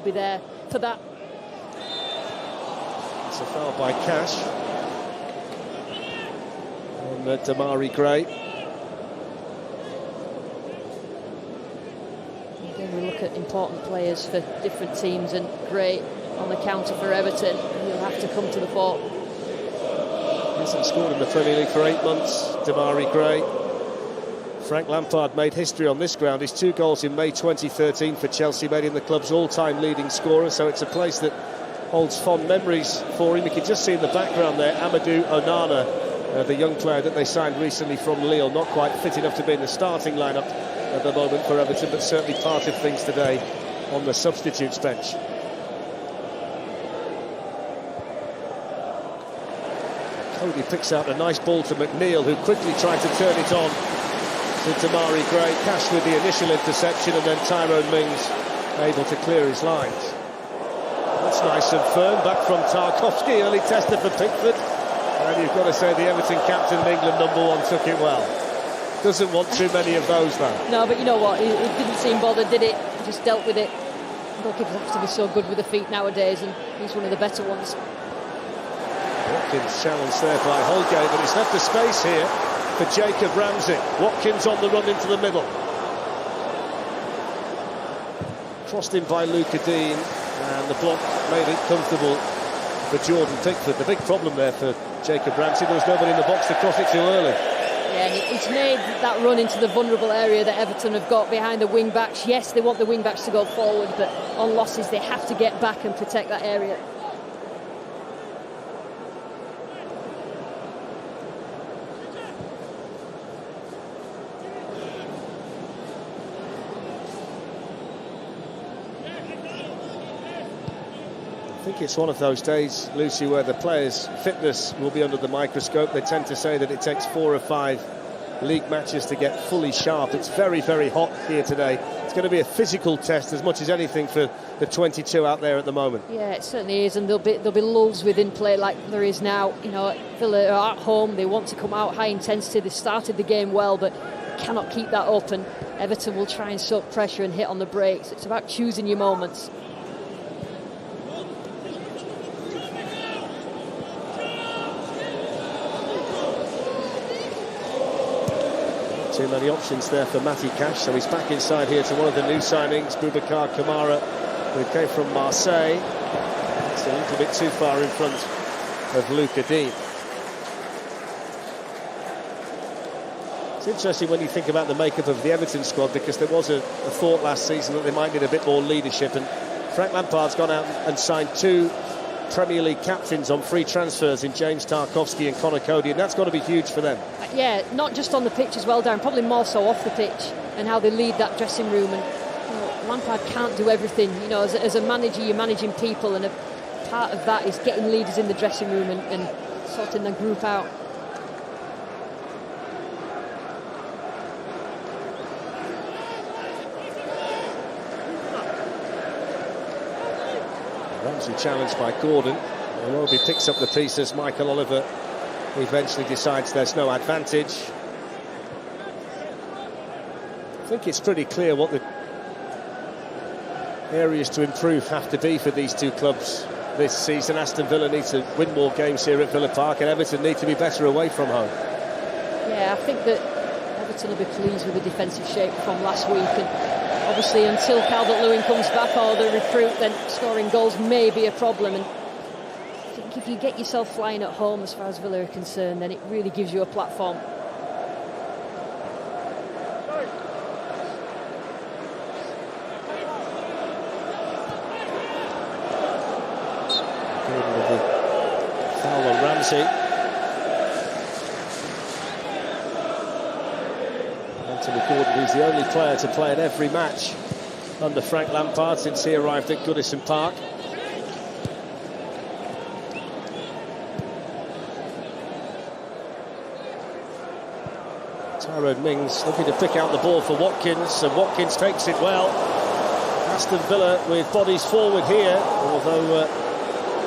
be there for that. It's a foul by Cash on Damari Gray. Again, we look at important players for different teams, and Gray on the counter for Everton. He'll have to come to the fore. He hasn't scored in the Premier League for 8 months, Damari Gray. Frank Lampard made history on this ground. His 2 goals in May 2013 for Chelsea made him the club's all-time leading scorer, so it's a place that holds fond memories for him. You can just see in the background there Amadou Onana, the young player that they signed recently from Lille, not quite fit enough to be in the starting lineup at the moment for Everton, but certainly part of things today on the substitutes bench. Coady picks out a nice ball to McNeil, who quickly tried to turn it on to Damari Gray. Cash with the initial interception, and then Tyrone Mings able to clear his lines. That's nice and firm, back from Tarkowski, early tester for Pickford. And you've got to say the Everton captain and England #1 took it well. Doesn't want too many of those, though. No, but you know what? It didn't seem bothered, did it? He just dealt with it. Goalkeepers have to be so good with the feet nowadays, and he's one of the better ones. Watkins challenged there by Holgate, but he's left a space here for Jacob Ramsey. Watkins on the run into the middle. Crossed in by Luca Dean, and the block made it comfortable for Jordan Pickford. The big problem there for Jacob Ramsey, there was nobody in the box to cross it too early. Yeah, he's made that run into the vulnerable area that Everton have got behind the wing-backs. Yes, they want the wing-backs to go forward, but on losses they have to get back and protect that area. I think it's one of those days, Lucy, where the players' fitness will be under the microscope. They tend to say that it takes 4 or 5 league matches to get fully sharp. It's very, very hot here today. It's going to be a physical test as much as anything for the 22 out there at the moment. Yeah, it certainly is, and there'll be lulls within play like there is now. You know, Villa are at home, they want to come out high intensity. They started the game well, but cannot keep that up, and Everton will try and soak pressure and hit on the brakes. It's about choosing your moments. Too many options there for Matty Cash, so he's back inside here to one of the new signings, Boubacar Kamara, who came from Marseille. It's a little bit too far in front of Luca Dean. It's interesting when you think about the makeup of the Everton squad, because there was a thought last season that they might need a bit more leadership, and Frank Lampard's gone out and signed 2 Premier League captains on free transfers in James Tarkowski and Conor Coady, and that's got to be huge for them. Yeah, not just on the pitch as well, Darren, probably more so off the pitch, and how they lead that dressing room. And you know, Lampard can't do everything. You know, as a manager, you're managing people, and a part of that is getting leaders in the dressing room and sorting the group out. Ramsey challenged by Gordon. Iwobi picks up the pieces. Michael Oliver eventually decides there's no advantage. I think it's pretty clear what the areas to improve have to be for these two clubs this season. Aston Villa need to win more games here at Villa Park, and Everton need to be better away from home. Yeah, I think that Everton will be pleased with the defensive shape from last week, and obviously until Calvert-Lewin comes back or the recruit, then scoring goals may be a problem. And I think if you get yourself flying at home as far as Villa are concerned, then it really gives you a platform. With the foul on Ramsey. Anthony Gordon, who's the only player to play in every match under Frank Lampard since he arrived at Goodison Park. Tyrone Mings looking to pick out the ball for Watkins, and Watkins takes it well. Aston Villa with bodies forward here, although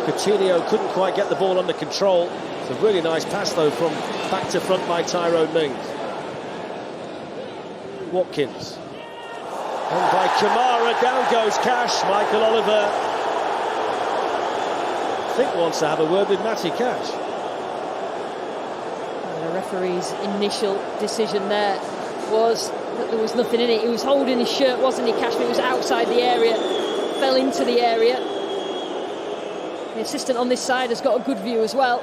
Coutinho couldn't quite get the ball under control. It's a really nice pass though from back to front by Tyrone Mings. Watkins. And by Kamara, down goes Cash. Michael Oliver, I think, wants to have a word with Matty Cash. The referee's initial decision there was that there was nothing in it. He was holding his shirt, wasn't he, Cash? But it was outside the area, fell into the area. The assistant on this side has got a good view as well.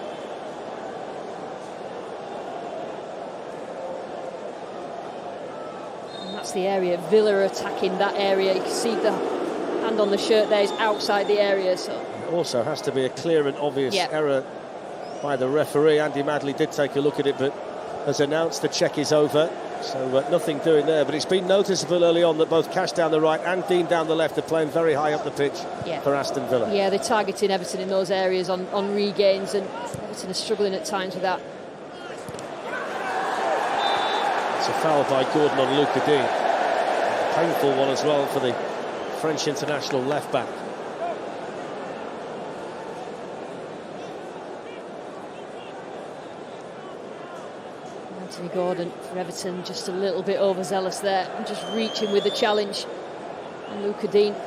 And that's the area. Villa are attacking that area. You can see the hand on the shirt there is outside the area. So it also has to be a clear and obvious error by the referee. Andy Madley did take a look at it, but has announced the check is over. So nothing doing there, but it's been noticeable early on that both Cash down the right and Dean down the left are playing very high up the pitch for Aston Villa. Yeah, they're targeting Everton in those areas on regains, and Everton are struggling at times with that. It's a foul by Gordon on Luca Dean. A painful one as well for the French international left-back. Anthony Gordon for Everton just a little bit overzealous there and just reaching with the challenge. And Luca Dean, you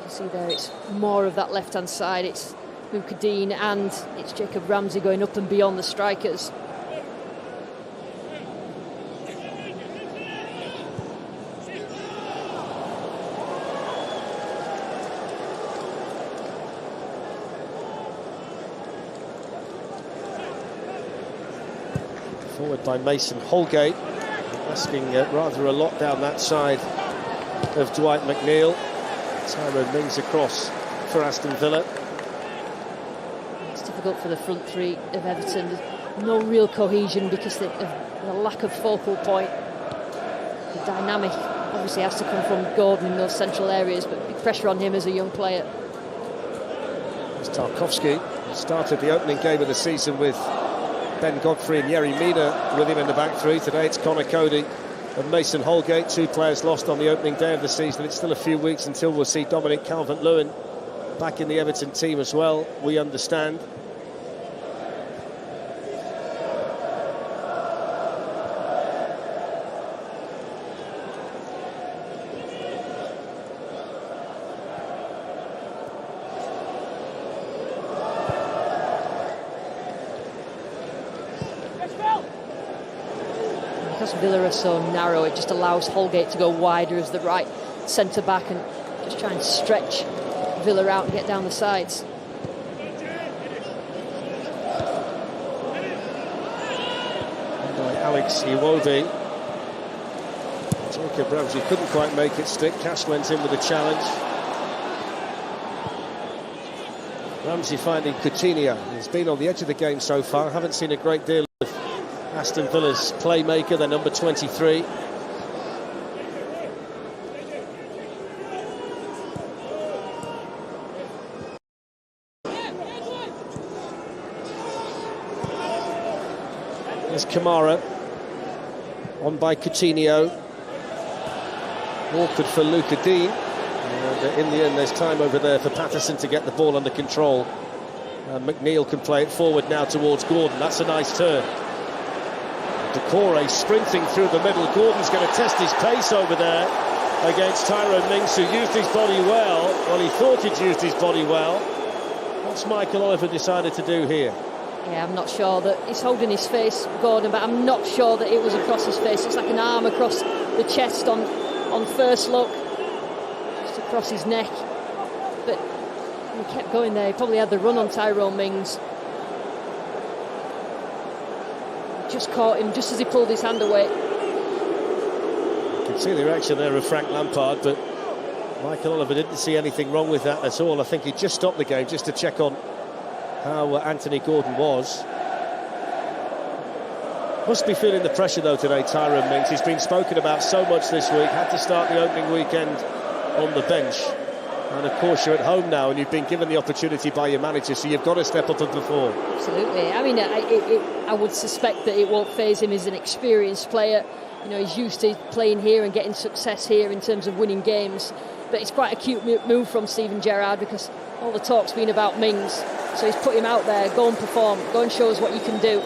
can see there it's more of that left-hand side. It's Luca Dean and it's Jacob Ramsey going up and beyond the strikers. Forward by Mason Holgate, asking rather a lot down that side of Dwight McNeil. Tyrone Mings across for Aston Villa. It's difficult for the front three of Everton. There's no real cohesion because of the lack of focal point. The dynamic obviously has to come from Gordon in those central areas, but big pressure on him as a young player. It's Tarkowski, who started the opening game of the season with Ben Godfrey and Yerry Mina with him in the back three. Today it's Conor Coady and Mason Holgate, two players lost on the opening day of the season. It's still a few weeks until we'll see Dominic Calvert-Lewin back in the Everton team as well, we understand. Because Villa are so narrow, it just allows Holgate to go wider as the right centre-back and just try and stretch Villa out and get down the sides. And by Alex Iwobi. Jacob Ramsey couldn't quite make it stick. Cash went in with a challenge. Ramsey finding Coutinho. He's been on the edge of the game so far. Haven't seen a great deal of Aston Villa's playmaker, their number 23. There's Kamara. On by Coutinho. Awkward for Luca Dean. And in the end, there's time over there for Patterson to get the ball under control. McNeil can play it forward now towards Gordon. That's a nice turn. Decore sprinting through the middle. Gordon's going to test his pace over there against Tyrone Mings, who used his body well. Well, he thought he'd used his body well. What's Michael Oliver decided to do here? Yeah, I'm not sure that he's holding his face, Gordon, but I'm not sure that it was across his face. It's like an arm across the chest on first look, just across his neck. But he kept going there. He probably had the run on Tyrone Mings. Just caught him just as he pulled his hand away. You can see the reaction there of Frank Lampard, but Michael Oliver didn't see anything wrong with that at all. I think he just stopped the game just to check on how Anthony Gordon was. Must be feeling the pressure though today, Tyrone Mings. He's been spoken about so much this week. Had to start the opening weekend on the bench. And of course you're at home now and you've been given the opportunity by your manager, so you've got to step up and perform. Absolutely. I mean, I would suspect that it won't faze him. He's an experienced player. You know, he's used to playing here and getting success here in terms of winning games. But it's quite a cute move from Steven Gerrard because all the talk's been about Mings. So he's put him out there, go and perform, go and show us what you can do.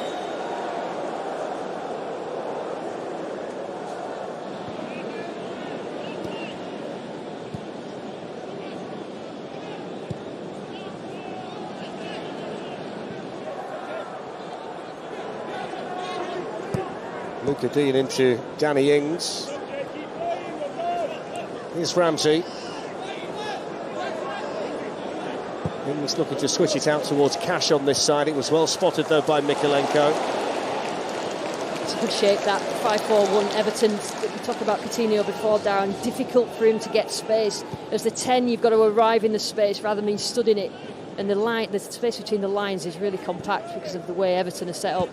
Luca Dean into Danny Ings. Here's Ramsey. Ings looking to switch it out towards Cash on this side. It was well spotted though by Mikalenko. It's a good shape, that 5-4-1 Everton. We talked about Coutinho before, Darren. Difficult for him to get space. As the 10, you've got to arrive in the space rather than being stood in it. And the space between the lines is really compact because of the way Everton are set up.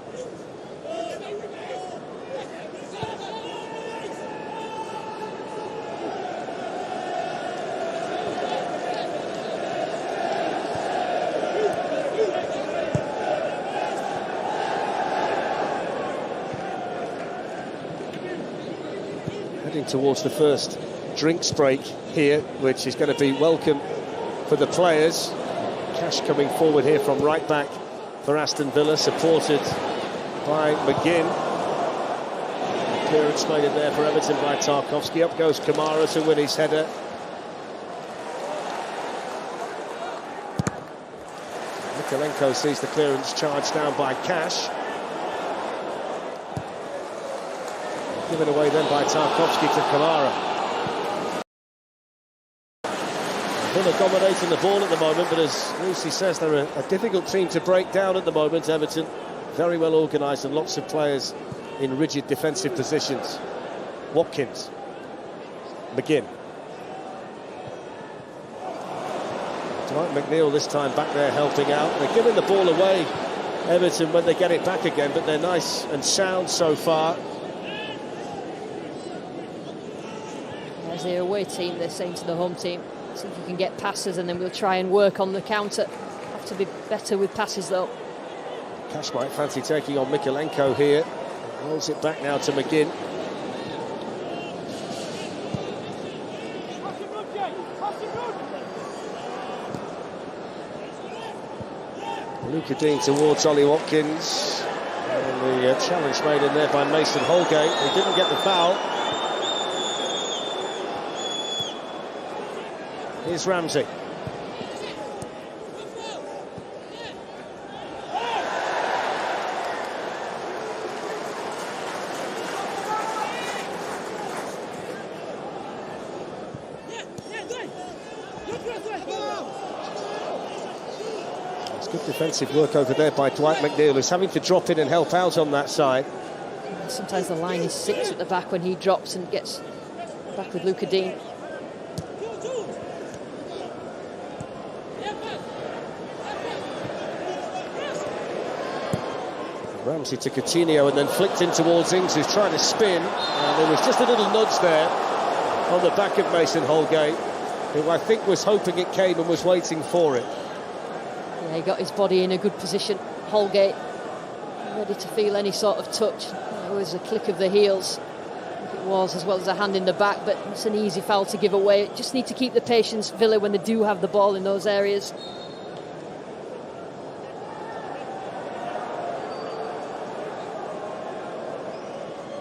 Heading towards the first drinks break here, which is going to be welcome for the players. Cash coming forward here from right back for Aston Villa, supported by McGinn. Clearance made in there for Everton by Tarkowski. Up goes Kamara to win his header. Mikalenko sees the clearance charged down by Cash. Given away then by Tarkowski to Kamara. Villa dominating the ball at the moment, but as Lucy says, they're a difficult team to break down at the moment, Everton. Very well organised and lots of players in rigid defensive positions. Watkins. McGinn. Dwight McNeil this time back there helping out. They're giving the ball away, Everton, when they get it back again, but they're nice and sound so far. As the away team, they're saying to the home team, see if you can get passes and then we'll try and work on the counter. Have to be better with passes though. Cash might fancy taking on Mikalenko here. Rolls it back now to McGinn. Luca Dean towards Ollie Watkins. And the challenge made in there by Mason Holgate. He didn't get the foul. Here's Ramsey. It's good defensive work over there by Dwight McNeil, who's having to drop in and help out on that side. Sometimes the line is 6 at the back when he drops and gets back with Luca Dean. Ramsey to Coutinho and then flicked in towards Ings, who's trying to spin, and there was just a little nudge there on the back of Mason Holgate, who I think was hoping it came and was waiting for it. Yeah, he got his body in a good position. Holgate ready to feel any sort of touch. It was a click of the heels, I think it was, as well as a hand in the back, but it's an easy foul to give away. Just need to keep the patience, Villa, when they do have the ball in those areas.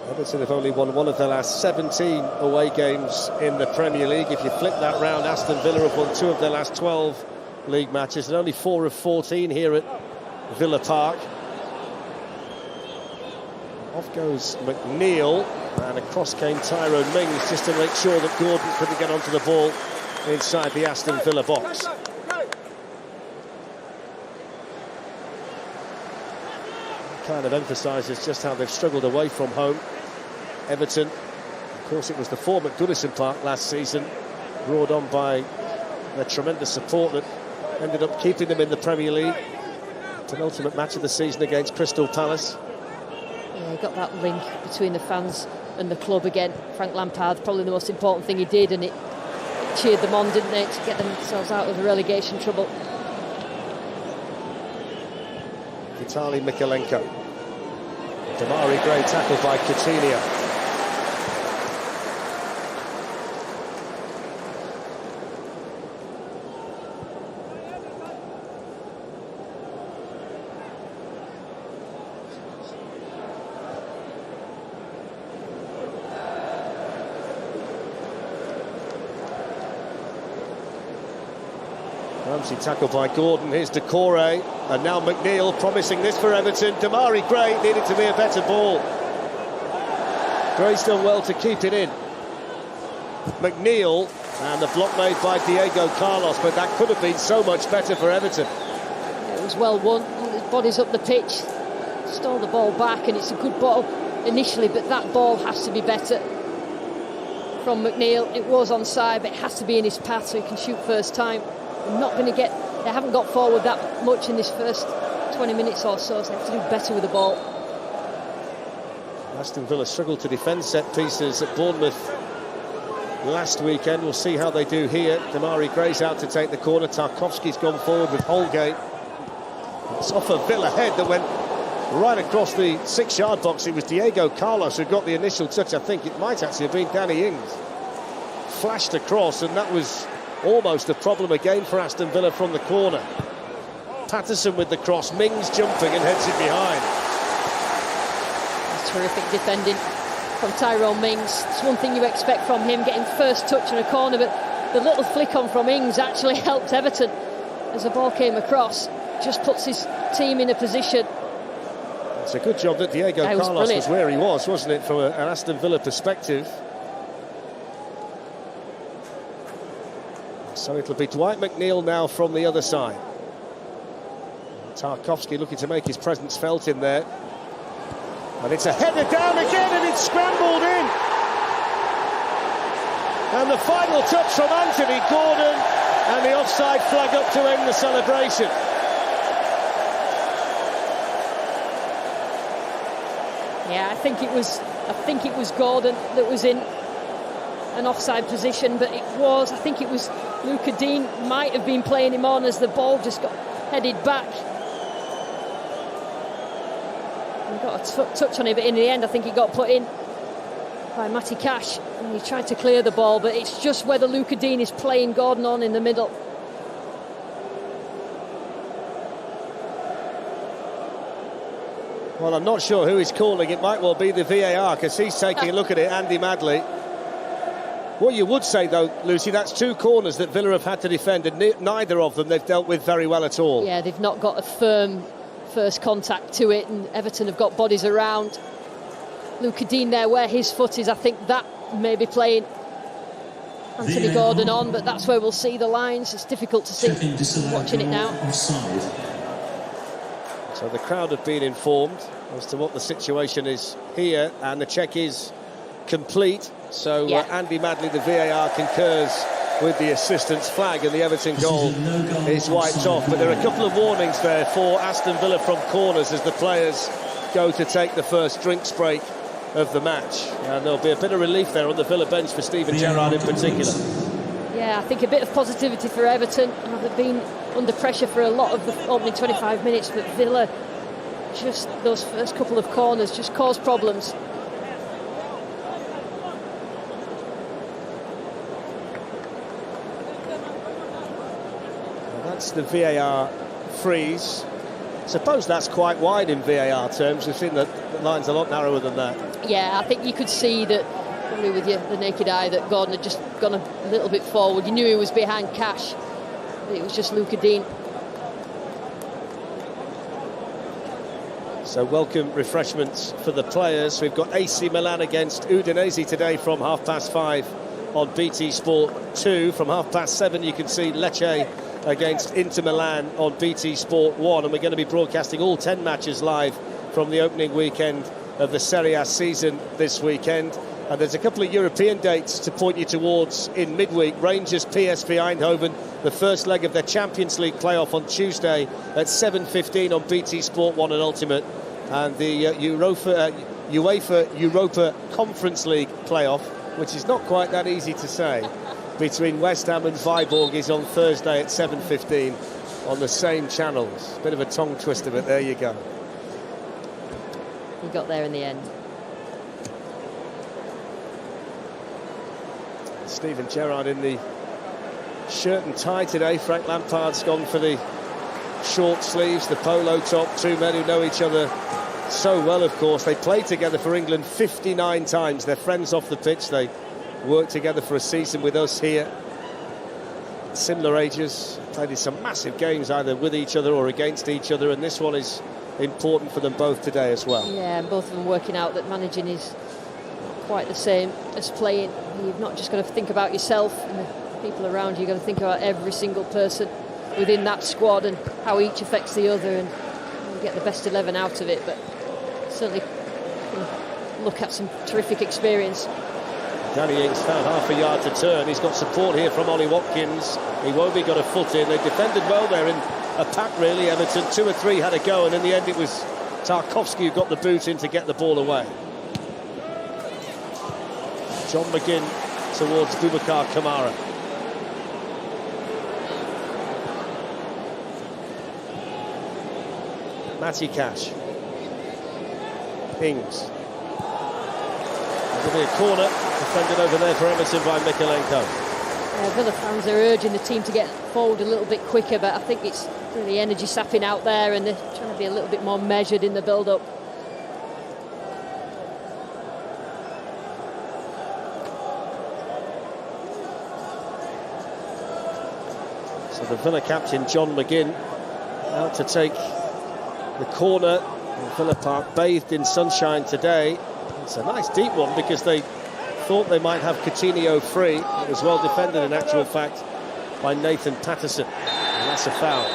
Everton have only won one of their last 17 away games in the Premier League. If you flip that round, Aston Villa have won 2 of their last 12 league matches and only 4 of 14 here at Villa Park. Off goes McNeil, and across came Tyrone Mings just to make sure that Gordon couldn't get onto the ball inside the Aston Villa box. Kind of emphasises just how they've struggled away from home. Everton, of course, it was the form at Goodison Park last season, roared on by the tremendous support that ended up keeping them in the Premier League. Penultimate match of the season against Crystal Palace. Yeah, he got that link between the fans and the club again. Frank Lampard, probably the most important thing he did, and it cheered them on, didn't it, to get themselves out of the relegation trouble. Vitaly Mikalenko. Damari Gray tackled by Coutinho. Ramsey tackled by Gordon. Here's Decore, and now McNeil promising this for Everton. Damari Gray needed to be a better ball. Gray's done well to keep it in. McNeil, and the block made by Diego Carlos, but that could have been so much better for Everton. It was well won. His body's up the pitch, stole the ball back, and it's a good ball initially, but that ball has to be better from McNeil. It was onside, but it has to be in his path so he can shoot first time. They're not going to get. They haven't got forward that much in this first 20 minutes or so they have to do better with the ball. Aston Villa struggled to defend set pieces at Bournemouth last weekend. We'll see how they do here. Damari Gray's out to take the corner. Tarkowski's gone forward with Holgate. It's off a Villa head that went right across the 6-yard box. It was Diego Carlos who got the initial touch. I think it might actually have been Danny Ings. Flashed across, and that was almost a problem again for Aston Villa from the corner. Patterson with the cross, Mings jumping and heads it behind. That's terrific defending from Tyrone Mings. It's one thing you expect from him, getting first touch on a corner, but the little flick on from Ings actually helped Everton as the ball came across. Just puts his team in a position. It's a good job that Diego Carlos was where he was, wasn't it, from an Aston Villa perspective. So it'll be Dwight McNeil now from the other side. Tarkowski looking to make his presence felt in there. And it's a header down again, and it's scrambled in. And the final touch from Anthony Gordon, and the offside flag up to end the celebration. Yeah, I think it was Gordon that was in an offside position, but I think it was Luca Dean might have been playing him on as the ball just got headed back. He got a touch on it, but in the end I think he got put in by Matty Cash, and he tried to clear the ball, but it's just whether Luca Dean is playing Gordon on in the middle. Well, I'm not sure who he's calling. It might well be the VAR, because he's taking a look at it, Andy Madley. What you would say, though, Lucy, that's two corners that Villa have had to defend, and neither of them they've dealt with very well at all. Yeah, they've not got a firm first contact to it, and Everton have got bodies around. Luca Dean there, where his foot is, I think that may be playing Anthony Gordon on, but that's where we'll see the lines. It's difficult to see watching it now. So the crowd have been informed as to what the situation is here, and the check is complete. So Andy Madley, the VAR, concurs with the assistant's flag, and the Everton goal is wiped off. But there are a couple of warnings there for Aston Villa from corners as the players go to take the first drinks break of the match. And there'll be a bit of relief there on the Villa bench for Steven Gerrard in particular. Yeah, I think a bit of positivity for Everton. They've been under pressure for a lot of the opening 25 minutes, but Villa, just those first couple of corners just caused problems. That's the VAR freeze. I suppose that's quite wide in VAR terms. We've seen that the line's a lot narrower than that. Yeah, I think you could see that, probably with the naked eye, that Gordon had just gone a little bit forward. You knew he was behind Cash, but it was just Luca Dean. So welcome refreshments for the players. We've got AC Milan against Udinese today from 5:30 on BT Sport 2. From 7:30 you can see Lecce against Inter Milan on BT Sport 1, and we're going to be broadcasting all 10 matches live from the opening weekend of the Serie A season this weekend. And there's a couple of European dates to point you towards in midweek. Rangers PSV Eindhoven, the first leg of their Champions League playoff on Tuesday at 7:15 on BT Sport 1 and Ultimate, and the UEFA Europa Conference League playoff, which is not quite that easy to say, between West Ham and Viborg is on Thursday at 7:15 on the same channels. Bit of a tongue twister, but there you go. He got there in the end. Steven Gerrard in the shirt and tie today. Frank Lampard's gone for the short sleeves, the polo top. Two men who know each other so well, of course. They played together for England 59 times. They're friends off the pitch. They worked together for a season with us here. Similar ages, played in some massive games either with each other or against each other, and this one is important for them both today as well. Yeah, and both of them working out that managing is quite the same as playing. You've not just got to think about yourself and the people around you. You've got to think about every single person within that squad and how each affects the other, and you get the best 11 out of it. But certainly look at some terrific experience. Danny Ings found half a yard to turn. He's got support here from Ollie Watkins. Iwobi got a foot in. They defended well there in a pack, really, Everton. 2 or 3 had a go, and in the end it was Tarkowski who got the boot in to get the ball away. John McGinn towards Boubacar Kamara. Matty Cash. Ings. There'll be a corner defended over there for Everton by Mikalenko. Villa fans are urging the team to get forward a little bit quicker, but I think it's really energy sapping out there, and they're trying to be a little bit more measured in the build-up. So the Villa captain, John McGinn, out to take the corner in Villa Park, bathed in sunshine today. It's a nice deep one because they thought they might have Coutinho free. It was well defended in actual fact by Nathan Patterson, and that's a foul.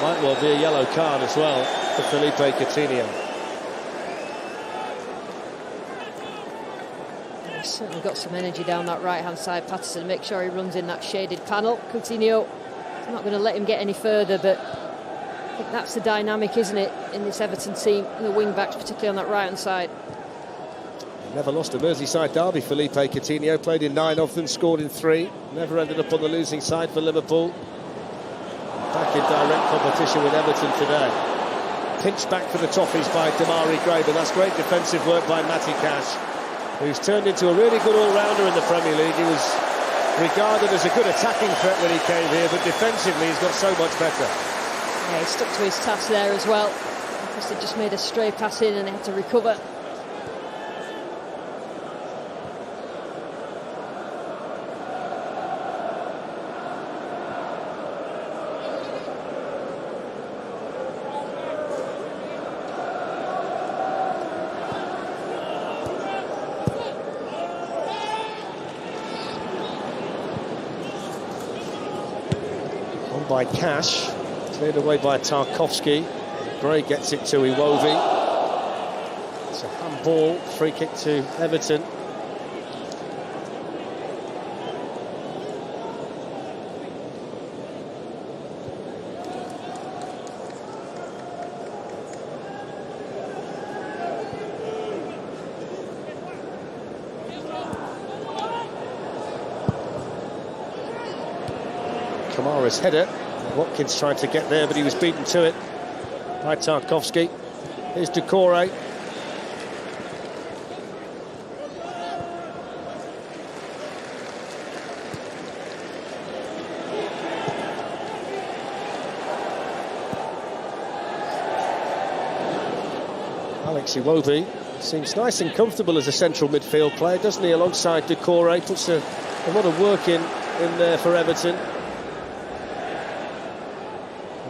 Might well be a yellow card as well for Felipe Coutinho. He's certainly got some energy down that right-hand side, Patterson. Make sure he runs in that shaded panel. Coutinho is not going to let him get any further, but I think that's the dynamic, isn't it, in this Everton team, the wing-backs, particularly on that right-hand side. Never lost a Merseyside derby, Felipe Coutinho. Played in 9 of them, scored in 3. Never ended up on the losing side for Liverpool. Back in direct competition with Everton today. Pinched back for the Toffees by Damari Gray, but that's great defensive work by Matty Cash, who's turned into a really good all-rounder in the Premier League. He was regarded as a good attacking threat when he came here, but defensively he's got so much better. Yeah, he stuck to his task there as well, because they just made a stray pass in and they had to recover. By Cash, cleared away by Tarkowski. Gray gets it to Iwobi. It's a handball, free kick to Everton. Kamara's header. Watkins tried to get there, but he was beaten to it by Tarkowski. Here's Doucouré. Alex Iwobi seems nice and comfortable as a central midfield player, doesn't he? Alongside Doucouré, puts a lot of work in there for Everton.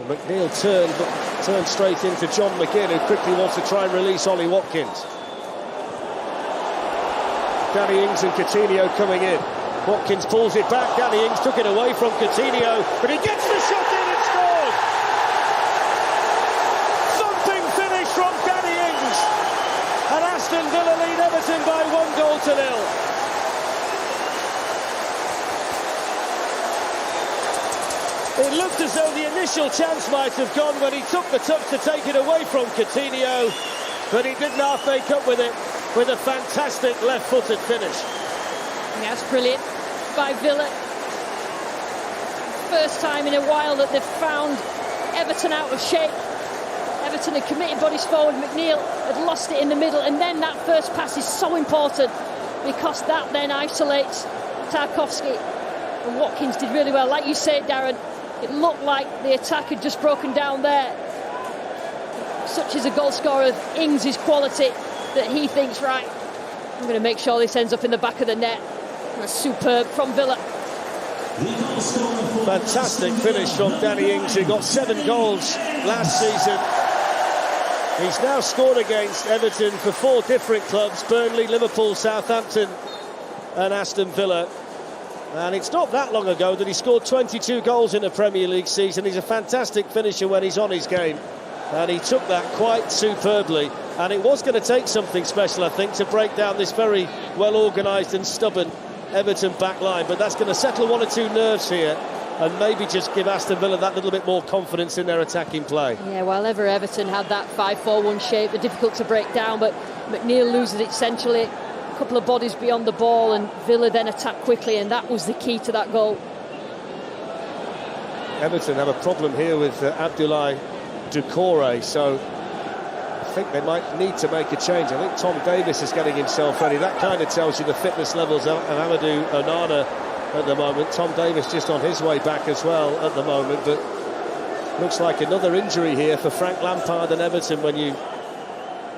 McNeil turned, but turned straight into John McGinn, who quickly wants to try and release Ollie Watkins. Danny Ings and Coutinho coming in. Watkins pulls it back. Danny Ings took it away from Coutinho, but he gets the shot in and scores! Thumping finish from Danny Ings, and Aston Villa lead Everton by 1-0. It looked as though the initial chance might have gone when he took the touch to take it away from Coutinho, but he didn't half make up with it with a fantastic left-footed finish. Yeah, that's brilliant by Villa. First time in a while that they've found Everton out of shape. Everton had committed bodies forward, McNeil had lost it in the middle, and then that first pass is so important because that then isolates Tarkowski. And Watkins did really well. Like you said, Darren, it looked like the attack had just broken down there. Such is a goal scorer of Ings' quality that he thinks, right, I'm going to make sure this ends up in the back of the net. That's superb from Villa. Fantastic finish from Danny Ings, who got 7 goals last season. He's now scored against Everton for 4 different clubs: Burnley, Liverpool, Southampton and Aston Villa. And it's not that long ago that he scored 22 goals in a Premier League season. He's a fantastic finisher when he's on his game, and he took that quite superbly. And it was going to take something special, I think, to break down this very well-organised and stubborn Everton back line. But that's going to settle 1 or 2 nerves here, and maybe just give Aston Villa that little bit more confidence in their attacking play. Yeah, while ever Everton had that 5-4-1 shape, they're difficult to break down, but McNeil loses it centrally, a couple of bodies beyond the ball, and Villa then attack quickly, and that was the key to that goal. Everton have a problem here with Abdoulaye Doucouré, so I think they might need to make a change. I think Tom Davies is getting himself ready. That kind of tells you the fitness levels of Amadou Onana at the moment. Tom Davies just on his way back as well at the moment, but looks like another injury here for Frank Lampard and Everton when you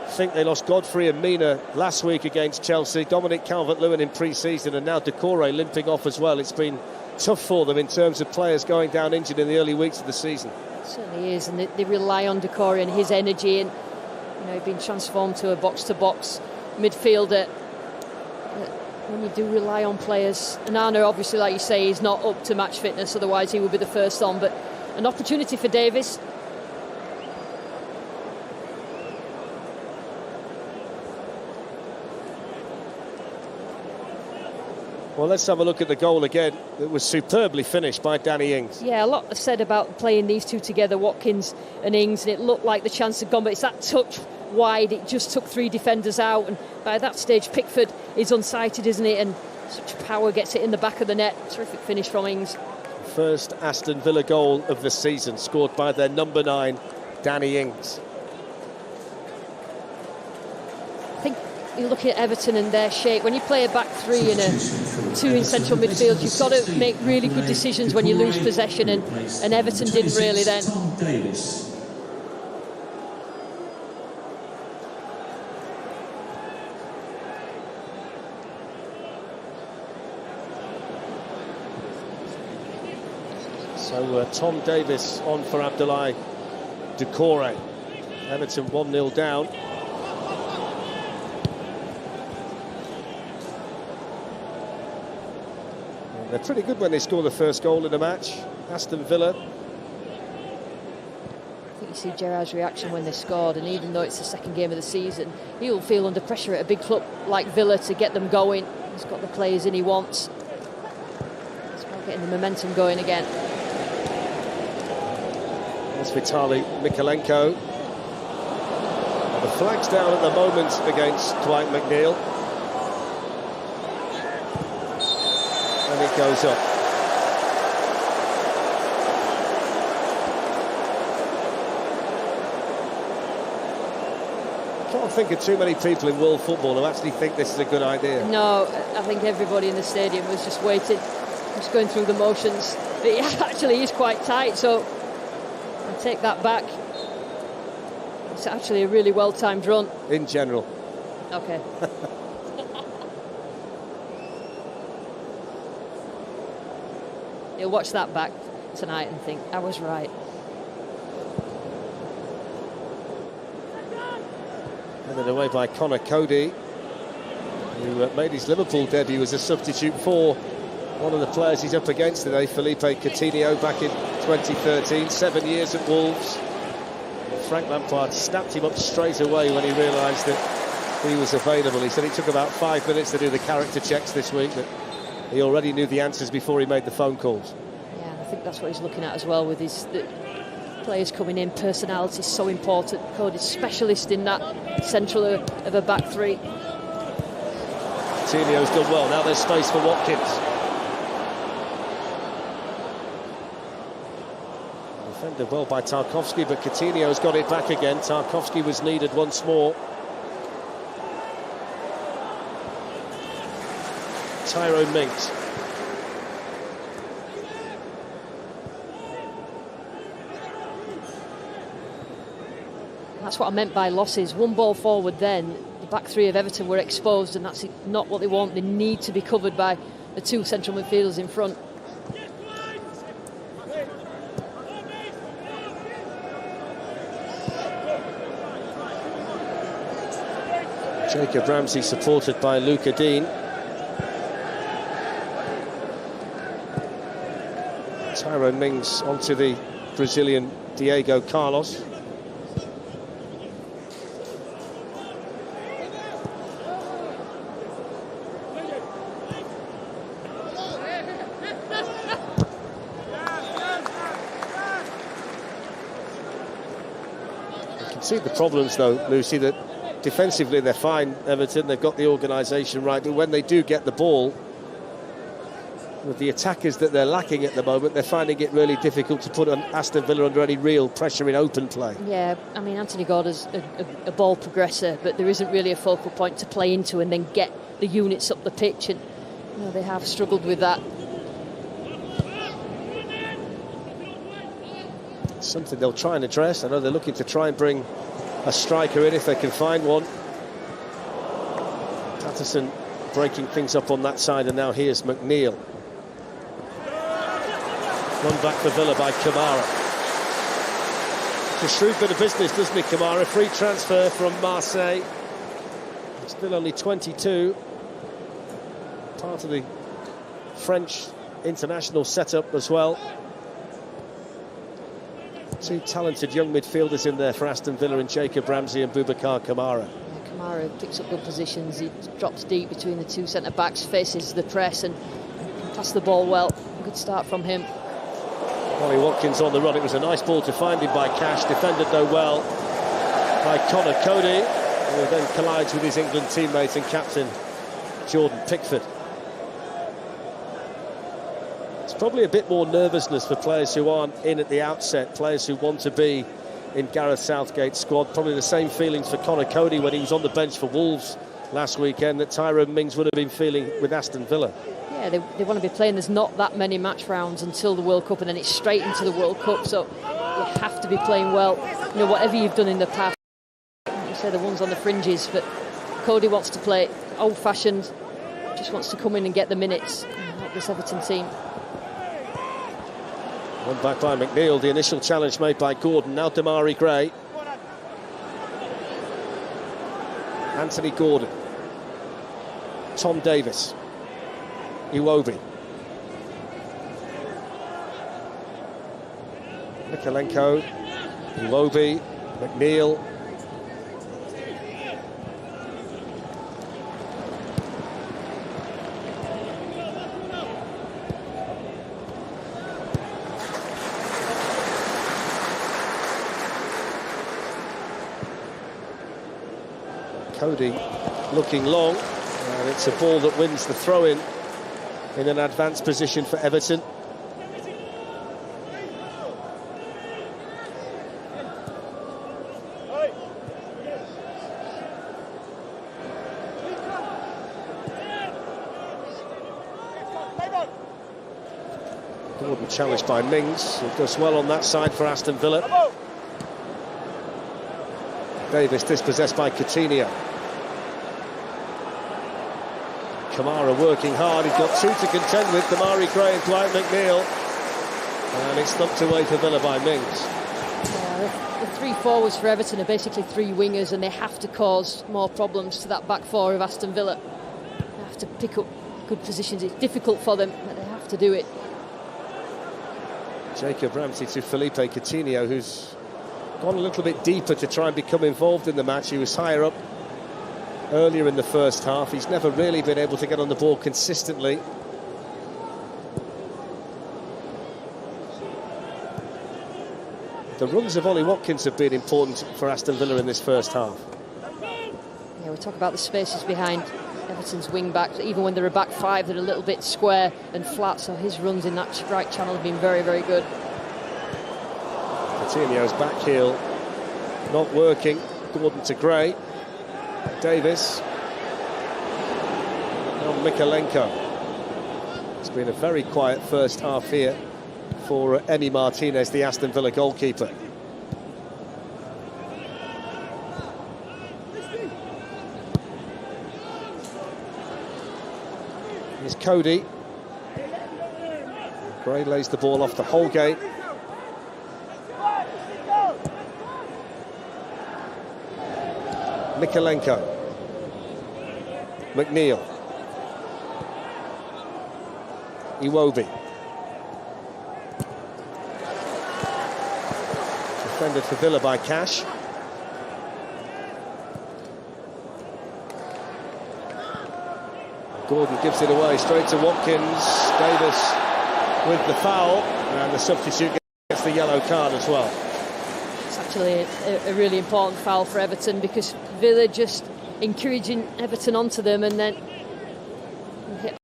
think they lost Godfrey and Mina last week against Chelsea, Dominic Calvert-Lewin in pre-season, and now Doucouré limping off as well. It's been tough for them in terms of players going down injured in the early weeks of the season. It certainly is, and they rely on Doucouré and his energy, and he's been transformed to a box-to-box midfielder. When you do rely on players, Onana obviously, like you say, is not up to match fitness, otherwise he would be the first on, but an opportunity for Davies. Well, let's have a look at the goal again. It was superbly finished by Danny Ings. Yeah, a lot said about playing these two together, Watkins and Ings, and it looked like the chance had gone, but it's that touch wide, it just took 3 defenders out, and by that stage Pickford is unsighted, isn't it, and such power gets it in the back of the net. Terrific finish from Ings. First Aston Villa goal of the season, scored by their number 9, Danny Ings. I think you look at Everton and their shape. When you play a back 3 and a 2 in central midfield, you've got to make really good decisions when you lose possession, and Everton didn't really then. So Tom Davies on for Abdoulaye Doucouré. Everton 1-0 down. And they're pretty good when they score the first goal in a match. Aston Villa. I think you see Gerrard's reaction when they scored, and even though it's the second game of the season, he'll feel under pressure at a big club like Villa to get them going. He's got the players in he wants. It's about getting the momentum going again. That's Vitaly Mykolenko. The flag's down at the moment against Dwight McNeil. And it goes up. I can't think of too many people in world football who actually think this is a good idea. No, I think everybody in the stadium was just waiting, just going through the motions. But it actually is quite tight, so I'll take that back. It's actually a really well-timed run. In general. Okay. You'll watch that back tonight and think, I was right. Handed away by Conor Coady, who made his Liverpool debut as a substitute for one of the players he's up against today, Felipe Coutinho, back in 2013, 7 years at Wolves. Frank Lampard snapped him up straight away when he realised that he was available. He said it took about 5 minutes to do the character checks this week, that he already knew the answers before he made the phone calls. Yeah, I think that's what he's looking at as well with his players coming in. Personality is so important. Cody's specialist in that central of a back 3. Coutinho's done well. Now there's space for Watkins. Defended well by Tarkowski, but Coutinho's got it back again. Tarkowski was needed once more. Tyrone Mings. That's what I meant by losses. One ball forward then, the back 3 of Everton were exposed, and that's not what they want. They need to be covered by the 2 central midfielders in front. Jacob Ramsey supported by Luca Dean. Tyrone Mings onto the Brazilian Diego Carlos. You can see the problems though, Lucy, that defensively they're fine, Everton, they've got the organisation right, but when they do get the ball, with the attackers that they're lacking at the moment, they're finding it really difficult to put Aston Villa under any real pressure in open play. Yeah, I mean, Anthony Gordon's a ball progressor, but there isn't really a focal point to play into and then get the units up the pitch, and you know, they have struggled with that. Something they'll try and address. I know they're looking to try and bring a striker in if they can find one. Patterson breaking things up on that side, and now here's McNeil. Run back for Villa by Kamara. It's a shrewd bit of business, doesn't he, Kamara? Free transfer from Marseille. Still only 22. Part of the French international setup as well. Two talented young midfielders in there for Aston Villa, and Jacob Ramsey and Boubacar Kamara. Yeah, Kamara picks up good positions. He drops deep between the two centre-backs, faces the press and can pass the ball well. Good start from him. Ollie Watkins on the run. It was a nice ball to find him by Cash, defended though well by Conor Coady, who then collides with his England teammate and captain Jordan Pickford. It's probably a bit more nervousness for players who aren't in at the outset, players who want to be in Gareth Southgate's squad. Probably the same feelings for Conor Coady when he was on the bench for Wolves last weekend that Tyrone Mings would have been feeling with Aston Villa. Yeah, they want to be playing. There's not that many match rounds until the World Cup, and then it's straight into the World Cup, so you have to be playing well. You know, whatever you've done in the past, you say the ones on the fringes, but Coady wants to play old-fashioned, just wants to come in and get the minutes and help this Everton team. One back by McNeil, the initial challenge made by Gordon, now Damari Gray. Anthony Gordon. Tom Davis. Iwobi. Mikalenko. Iwobi. McNeil. Coady looking long, and it's a ball that wins the throw-in in an advanced position for Everton. Gordon challenged by Mings, who does well on that side for Aston Villa. Davis dispossessed by Coutinho. Kamara working hard, he's got two to contend with, Damari Gray and Dwight McNeil. And it's knocked away for Villa by Mings. Yeah, the three forwards for Everton are basically three wingers, and they have to cause more problems to that back four of Aston Villa. They have to pick up good positions. It's difficult for them, but they have to do it. Jacob Ramsey to Felipe Coutinho, who's gone a little bit deeper to try and become involved in the match. He was higher up earlier in the first half. He's never really been able to get on the ball consistently. The runs of Ollie Watkins have been important for Aston Villa in this first half. Yeah, we talk about the spaces behind Everton's wing backs. Even when they're a back five, they're a little bit square and flat, so his runs in that right channel have been very, very good. Coutinho's back heel not working. Gordon to Gray. Davis. And Mikalenko. It's been a very quiet first half here for Emi Martinez, the Aston Villa goalkeeper. Here's Coady. Gray lays the ball off to Holgate. Mikalenko. McNeil. Iwobi. Defended for Villa by Cash. Gordon gives it away straight to Watkins. Davis with the foul, and the substitute gets the yellow card as well. It's actually a really important foul for Everton, because Villa just encouraging Everton onto them and then hit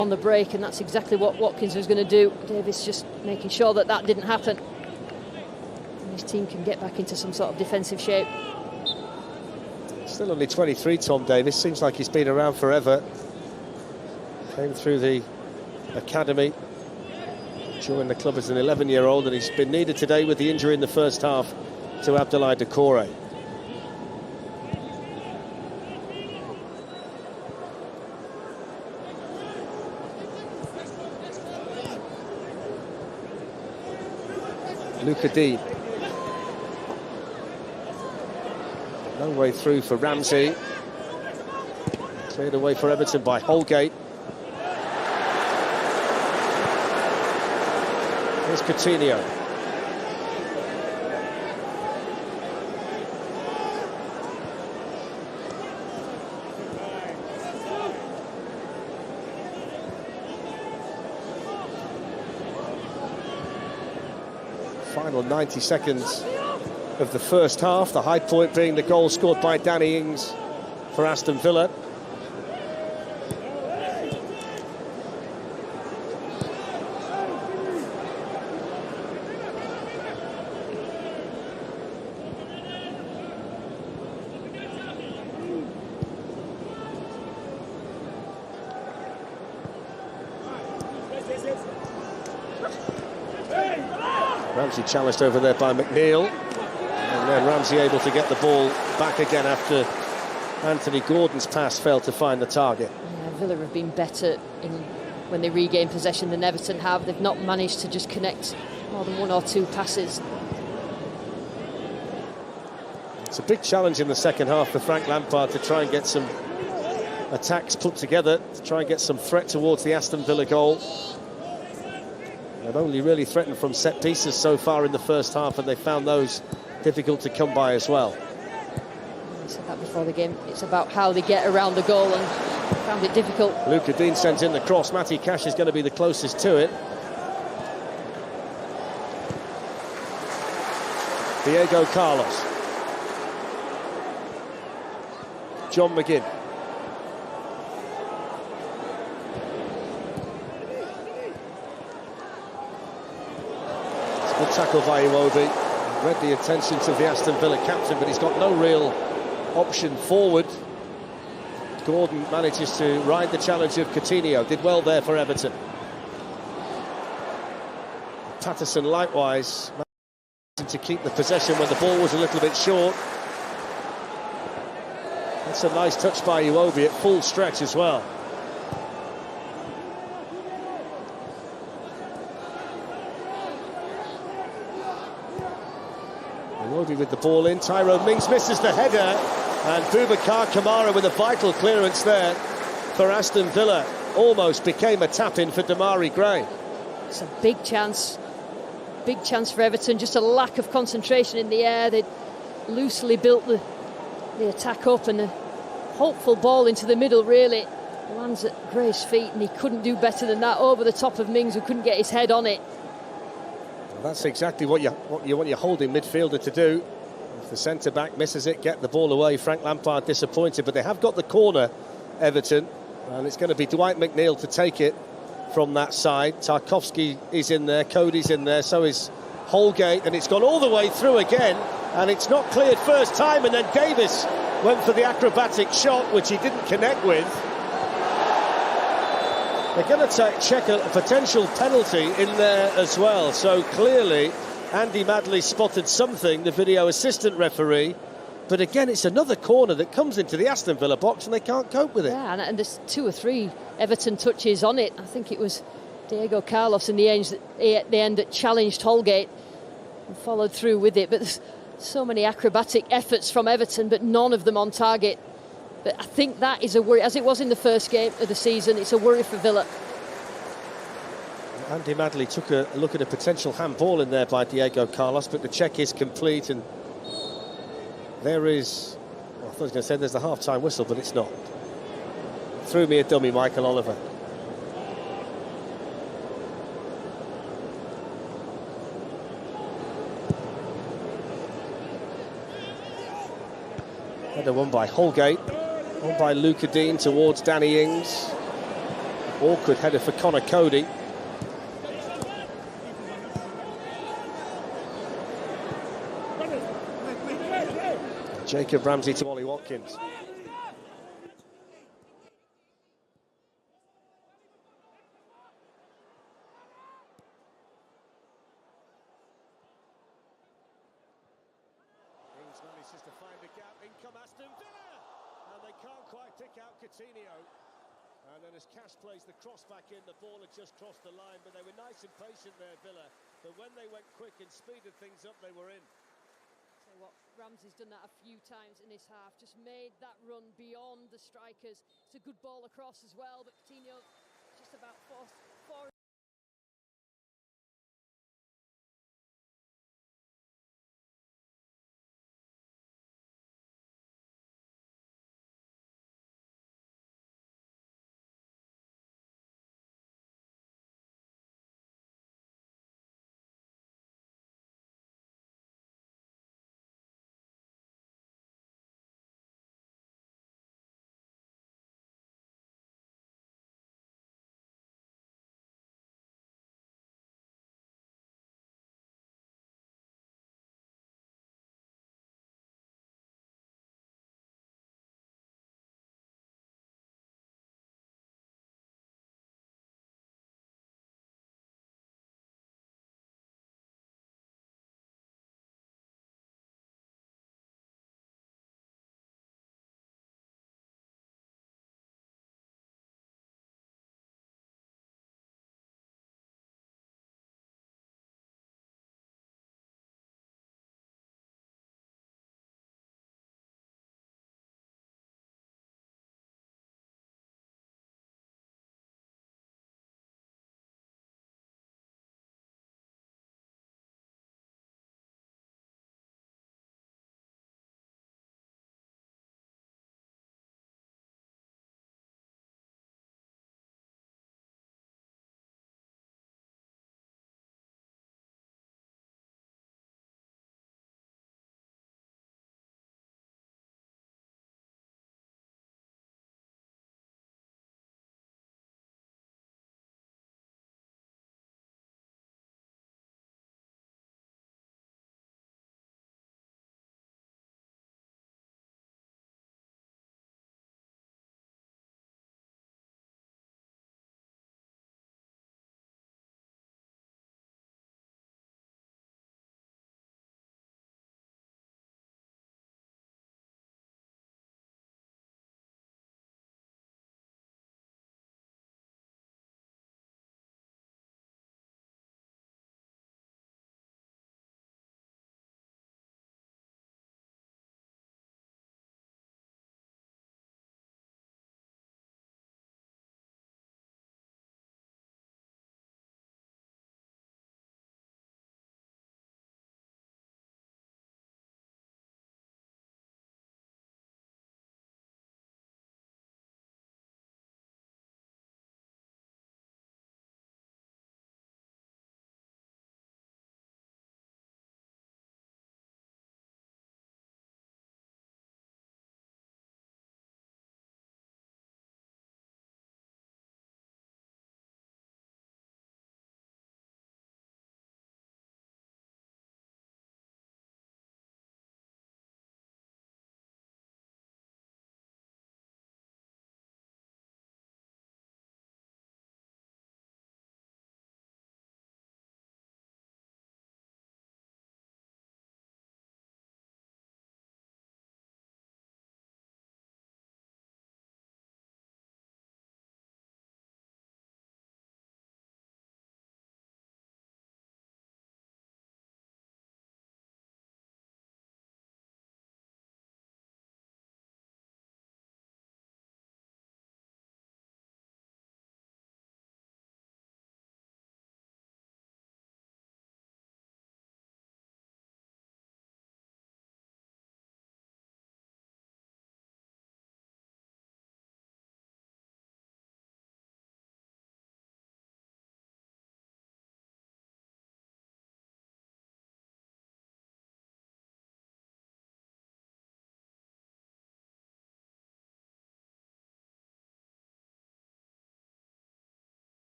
on the break, and that's exactly what Watkins was going to do. Davis just making sure that that didn't happen, and his team can get back into some sort of defensive shape. Still only 23, Tom Davis. Seems like he's been around forever. Came through the academy, joined the club as an 11-year-old, and he's been needed today with the injury in the first half to Abdoulaye Doucouré. Luca Dean. No way through for Ramsey. Cleared away for Everton by Holgate. Here's Coutinho. Final 90 seconds of the first half, the high point being the goal scored by Danny Ings for Aston Villa. Ramsey challenged over there by McNeil, and then Ramsey able to get the ball back again after Anthony Gordon's pass failed to find the target. Yeah, Villa have been better when they regain possession than Everton have. They've not managed to just connect more than one or two passes. It's a big challenge in the second half for Frank Lampard to try and get some attacks put together, to try and get some threat towards the Aston Villa goal. They've only really threatened from set pieces so far in the first half, and they found those difficult to come by as well. I said that before the game. It's about how they get around the goal, and found it difficult. Luca Dean sends in the cross. Matty Cash is going to be the closest to it. Diego Carlos. John McGinn. Good tackle by Iwobi. Read the intentions of the Aston Villa captain, but he's got no real option forward. Gordon manages to ride the challenge of Coutinho. Did well there for Everton. Patterson likewise managed to keep the possession when the ball was a little bit short. That's a nice touch by Iwobi at full stretch as well. Iwobi with the ball in. Tyrone Mings misses the header, and Boubacar Kamara with a vital clearance there for Aston Villa. Almost became a tap-in for Demarai Gray. It's a big chance for Everton. Just a lack of concentration in the air. They loosely built the attack up, and a hopeful ball into the middle really lands at Gray's feet, and he couldn't do better than that, over the top of Mings, who couldn't get his head on it. That's exactly what you want your holding midfielder to do. If the centre-back misses it, get the ball away. Frank Lampard disappointed, but they have got the corner, Everton, and it's going to be Dwight McNeil to take it from that side. Tarkowski is in there, Coady's in there, so is Holgate, and it's gone all the way through again, and it's not cleared first time, and then Davis went for the acrobatic shot, which he didn't connect with. They're going to check a potential penalty in there as well. So clearly, Andy Madley spotted something, the video assistant referee. But again, it's another corner that comes into the Aston Villa box, and they can't cope with it. Yeah, and there's 2 or 3 Everton touches on it. I think it was Diego Carlos in the end that challenged Holgate and followed through with it. But there's so many acrobatic efforts from Everton, but none of them on target But I think that is a worry, as it was in the first game of the season. It's a worry for Villa. Andy Madley took a look at a potential handball in there by Diego Carlos, but the check is complete, and there is... Well, I thought I was going to say there's the half-time whistle, but it's not. Threw me a dummy, Michael Oliver. Header won by Holgate, won by Luca Dean towards Danny Ings. Awkward header for Conor Coady. Jacob Ramsey to Ollie Watkins. Ings manages to find a gap. In come Aston Villa, and they can't quite pick out Coutinho. And then as Cass plays the cross back in, the ball had just crossed the line, but they were nice and patient there, Villa. But when they went quick and speeded things up, they were in. What Ramsey's done that a few times in this half, just made that run beyond the strikers. It's a good ball across as well, but Coutinho just about four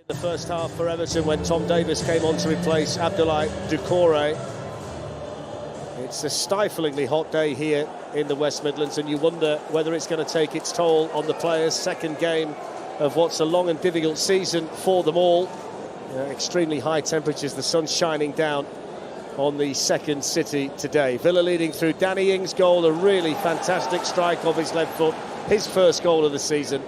The first half for Everton when Tom Davies came on to replace Abdoulaye Doucouré. It's a stiflingly hot day here in the West Midlands, and you wonder whether it's going to take its toll on the players. Second game of what's a long and difficult season for them all. Extremely high temperatures, the sun's shining down on the second city today. Villa leading through Danny Ings' goal, a really fantastic strike off his left foot, his first goal of the season.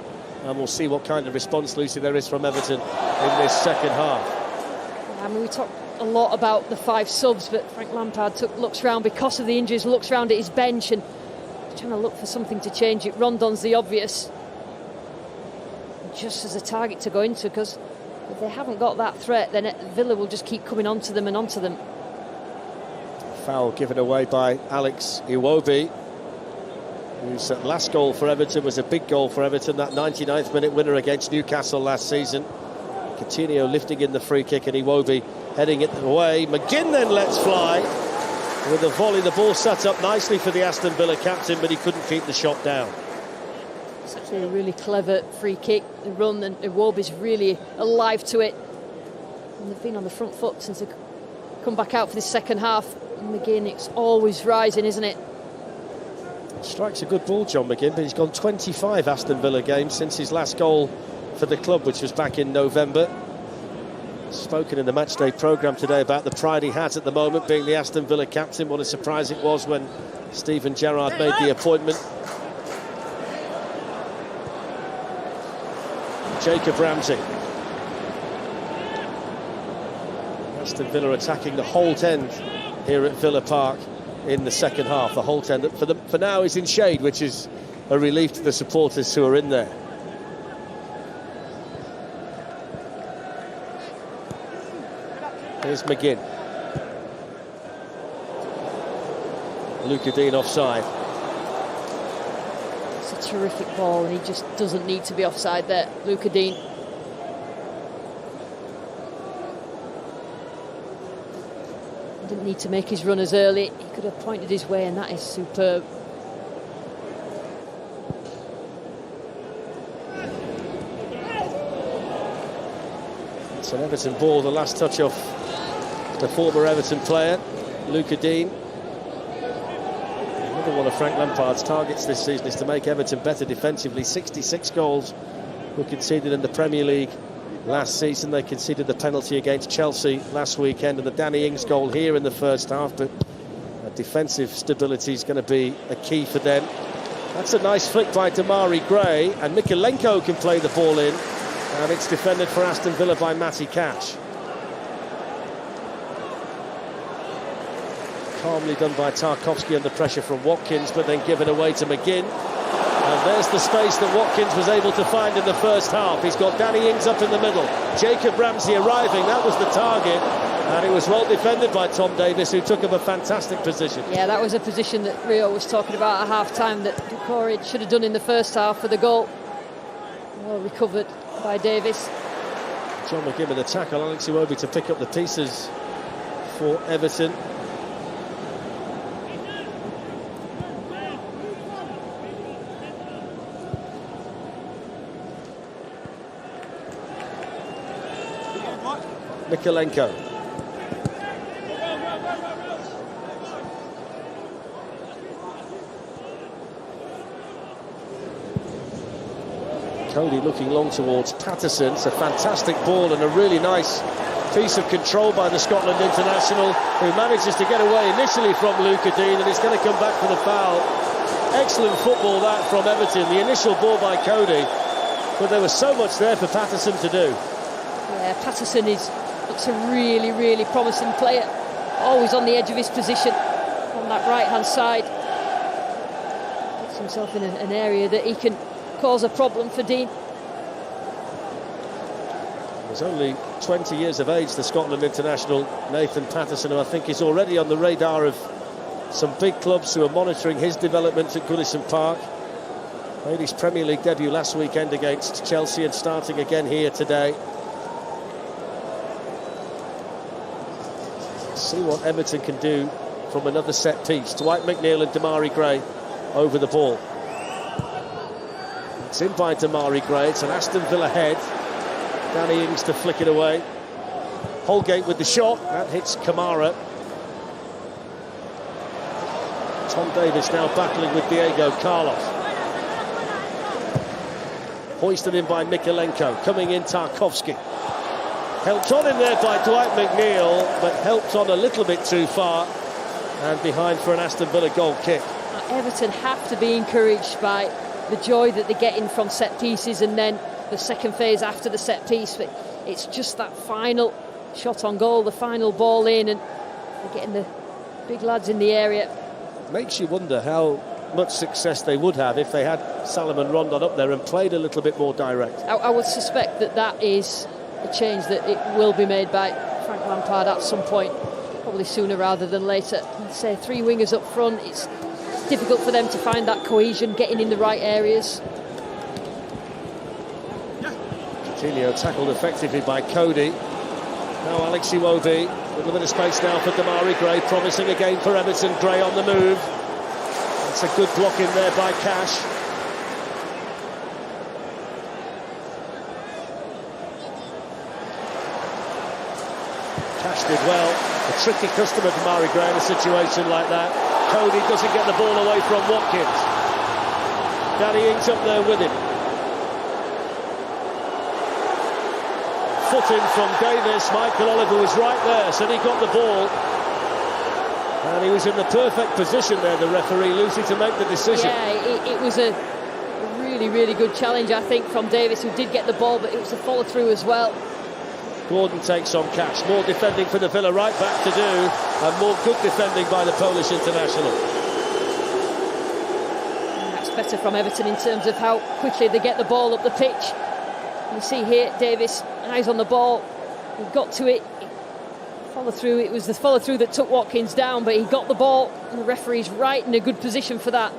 And we'll see what kind of response, Lucy, there is from Everton in this second half. I mean, we talk a lot about the 5 subs, but Frank Lampard looks round because of the injuries, looks round at his bench and trying to look for something to change it. Rondon's the obvious, just as a target to go into, because if they haven't got that threat, then Villa will just keep coming onto them and onto them. Foul given away by Alex Iwobi, whose last goal for Everton was a big goal for Everton, that 99th minute winner against Newcastle last season. Coutinho lifting in the free kick and Iwobi heading it away. McGinn then lets fly with a volley. The ball set up nicely for the Aston Villa captain, but he couldn't keep the shot down. It's actually a really clever free kick, the run, and Iwobi's really alive to it. And they've been on the front foot since they've come back out for this second half. And McGinn, it's always rising, isn't it? Strikes a good ball, John McGinn, but he's gone 25 Aston Villa games since his last goal for the club, which was back in November. Spoken in the matchday programme today about the pride he has at the moment, being the Aston Villa captain. What a surprise it was when Steven Gerrard made the appointment. Jacob Ramsey. Aston Villa attacking the Holt end here at Villa Park in the second half. The Holt end that for now is in shade, which is a relief to the supporters who are in there. Here's McGinn. Luca Dean offside. It's a terrific ball, and he just doesn't need to be offside there, Luca Dean. Didn't need to make his runners early. He could have pointed his way, and that is superb. It's an Everton ball, the last touch of the former Everton player, Luca Dean. Another one of Frank Lampard's targets this season is to make Everton better defensively. 66 goals were conceded in the Premier League last season. They conceded the penalty against Chelsea last weekend, and the Danny Ings goal here in the first half, but defensive stability is going to be a key for them. That's a nice flick by Damari Gray, and Mykolenko can play the ball in, and it's defended for Aston Villa by Matty Cash. Calmly done by Tarkowski under pressure from Watkins, but then given away to McGinn. And there's the space that Watkins was able to find in the first half. He's got Danny Ings up in the middle. Jacob Ramsey arriving, that was the target. And it was well defended by Tom Davies, who took up a fantastic position. Yeah, that was a position that Rio was talking about at half-time that Doucouré should have done in the first half for the goal. Well recovered by Davies. John McGinn with a tackle, Alex Iwobi to pick up the pieces for Everton. Mykolenko. Coady looking long towards Patterson. It's a fantastic ball and a really nice piece of control by the Scotland international, who manages to get away initially from Luca Dean, and it's going to come back for the foul. Excellent football that from Everton. The initial ball by Coady, but there was so much there for Patterson to do. Yeah, Patterson looks a really, really promising player. Always on the edge of his position on that right-hand side. Gets himself in an area that he can cause a problem for Dean. He's only 20 years of age, the Scotland international, Nathan Patterson, who I think is already on the radar of some big clubs who are monitoring his development at Goodison Park. Made his Premier League debut last weekend against Chelsea and starting again here today. See what Everton can do from another set piece. Dwight McNeil and Damari Gray over the ball. It's in by Damari Gray. It's an Aston Villa head. Danny Ings to flick it away. Holgate with the shot, that hits Kamara. Tom Davis now battling with Diego Carlos. Hoisted in by Mikolenko, coming in Tarkowski. Helped on in there by Dwight McNeil, but helped on a little bit too far. And behind for an Aston Villa goal kick. Everton have to be encouraged by the joy that they're getting from set pieces and then the second phase after the set piece. But it's just that final shot on goal, the final ball in, and they're getting the big lads in the area. Makes you wonder how much success they would have if they had Salomon Rondon up there and played a little bit more direct. I would suspect that is a change that it will be made by Frank Lampard at some point, probably sooner rather than later. I'd say 3 wingers up front, it's difficult for them to find that cohesion, getting in the right areas. Coutinho tackled effectively by Coady. Now Alex Iwobi with a bit of space now for Damari Gray, promising again for Everton. Gray on the move. That's a good block in there by Cash. Cash did well. A tricky customer for Damari Gray in a situation like that. Coady doesn't get the ball away from Watkins. Danny Ings up there with him. Foot in from Davis. Michael Oliver was right there, so he got the ball. And he was in the perfect position there, the referee, Lucy, to make the decision. Yeah, it was a really, really good challenge, I think, from Davis, who did get the ball, but it was a follow-through as well. Gordon takes on Cash. More defending for the Villa, right back to do, and more good defending by the Polish international. And that's better from Everton in terms of how quickly they get the ball up the pitch. You see here, Davis, eyes on the ball. He got to it. Follow through. It was the follow through that took Watkins down, but he got the ball, and the referee's right in a good position for that.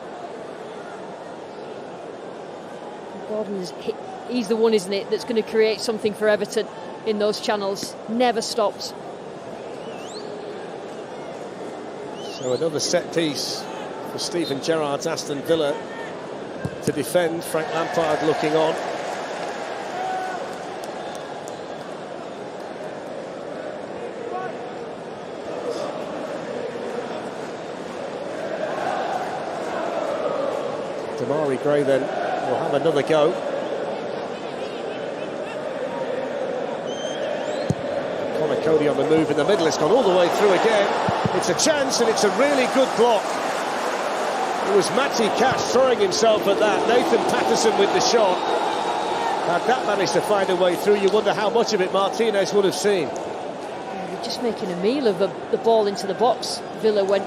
Gordon's he's the one, isn't it, that's going to create something for Everton in those channels. Never stops. So another set piece for Steven Gerrard's Aston Villa to defend. Frank Lampard looking on. Damari Gray then will have another go. Conor Coady on the move in the middle. It's gone all the way through again. It's a chance, and it's a really good block. It was Matty Cash throwing himself at that. Nathan Patterson with the shot. Had that managed to find a way through, you wonder how much of it Martinez would have seen. You're just making a meal of the ball into the box, Villa, when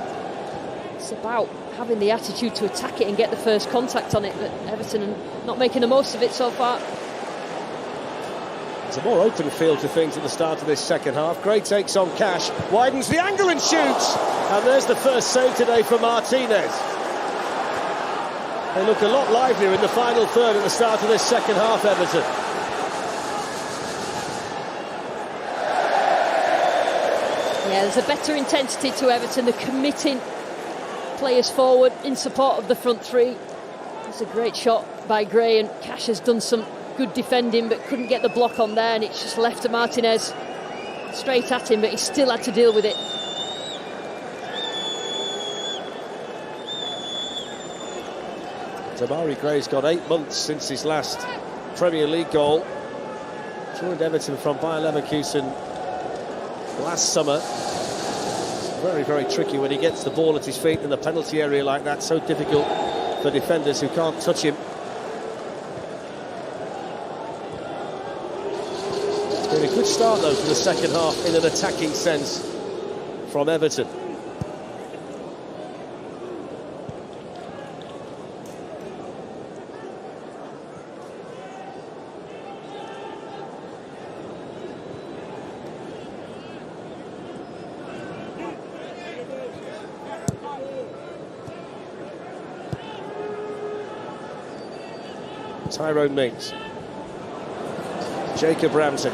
it's about having the attitude to attack it and get the first contact on it, but Everton are not making the most of it so far. It's a more open feel to things at the start of this second half. Gray takes on Cash, widens the angle and shoots, and there's the first save today for Martinez. They look a lot livelier in the final third at the start of this second half, Everton. Yeah, there's a better intensity to Everton. They're committing players forward in support of the front three. It's a great shot by Gray, and Cash has done some good defending but couldn't get the block on there, and it's just left to Martinez straight at him, but he still had to deal with it. Damari Gray's got 8 months since his last Premier League goal. Joined Everton from Bayer Leverkusen last summer. Very, very tricky when he gets the ball at his feet in the penalty area like that. So difficult for defenders who can't touch him. It's been a good start, though, for the second half in an attacking sense from Everton. Tyrone Mings. Jacob Ramsey.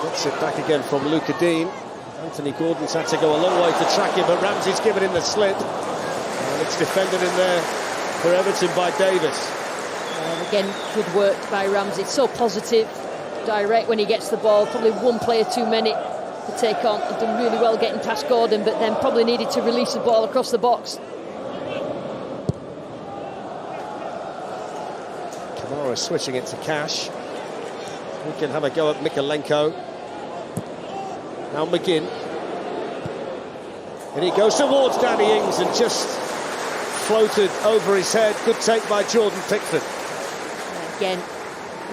Gets it back again from Luca Dean. Anthony Gordon's had to go a long way to track him, but Ramsey's given him the slip. And it's defended in there for Everton by Davis. And Again, good work by Ramsey. So positive, direct when he gets the ball. Probably one player too many to take on. He's done really well getting past Gordon, but then probably needed to release the ball across the box. Kamara switching it to Cash. We can have a go at Mikalenko. Now McGinn. And he goes towards Danny Ings and just floated over his head. Good take by Jordan Pickford. Again,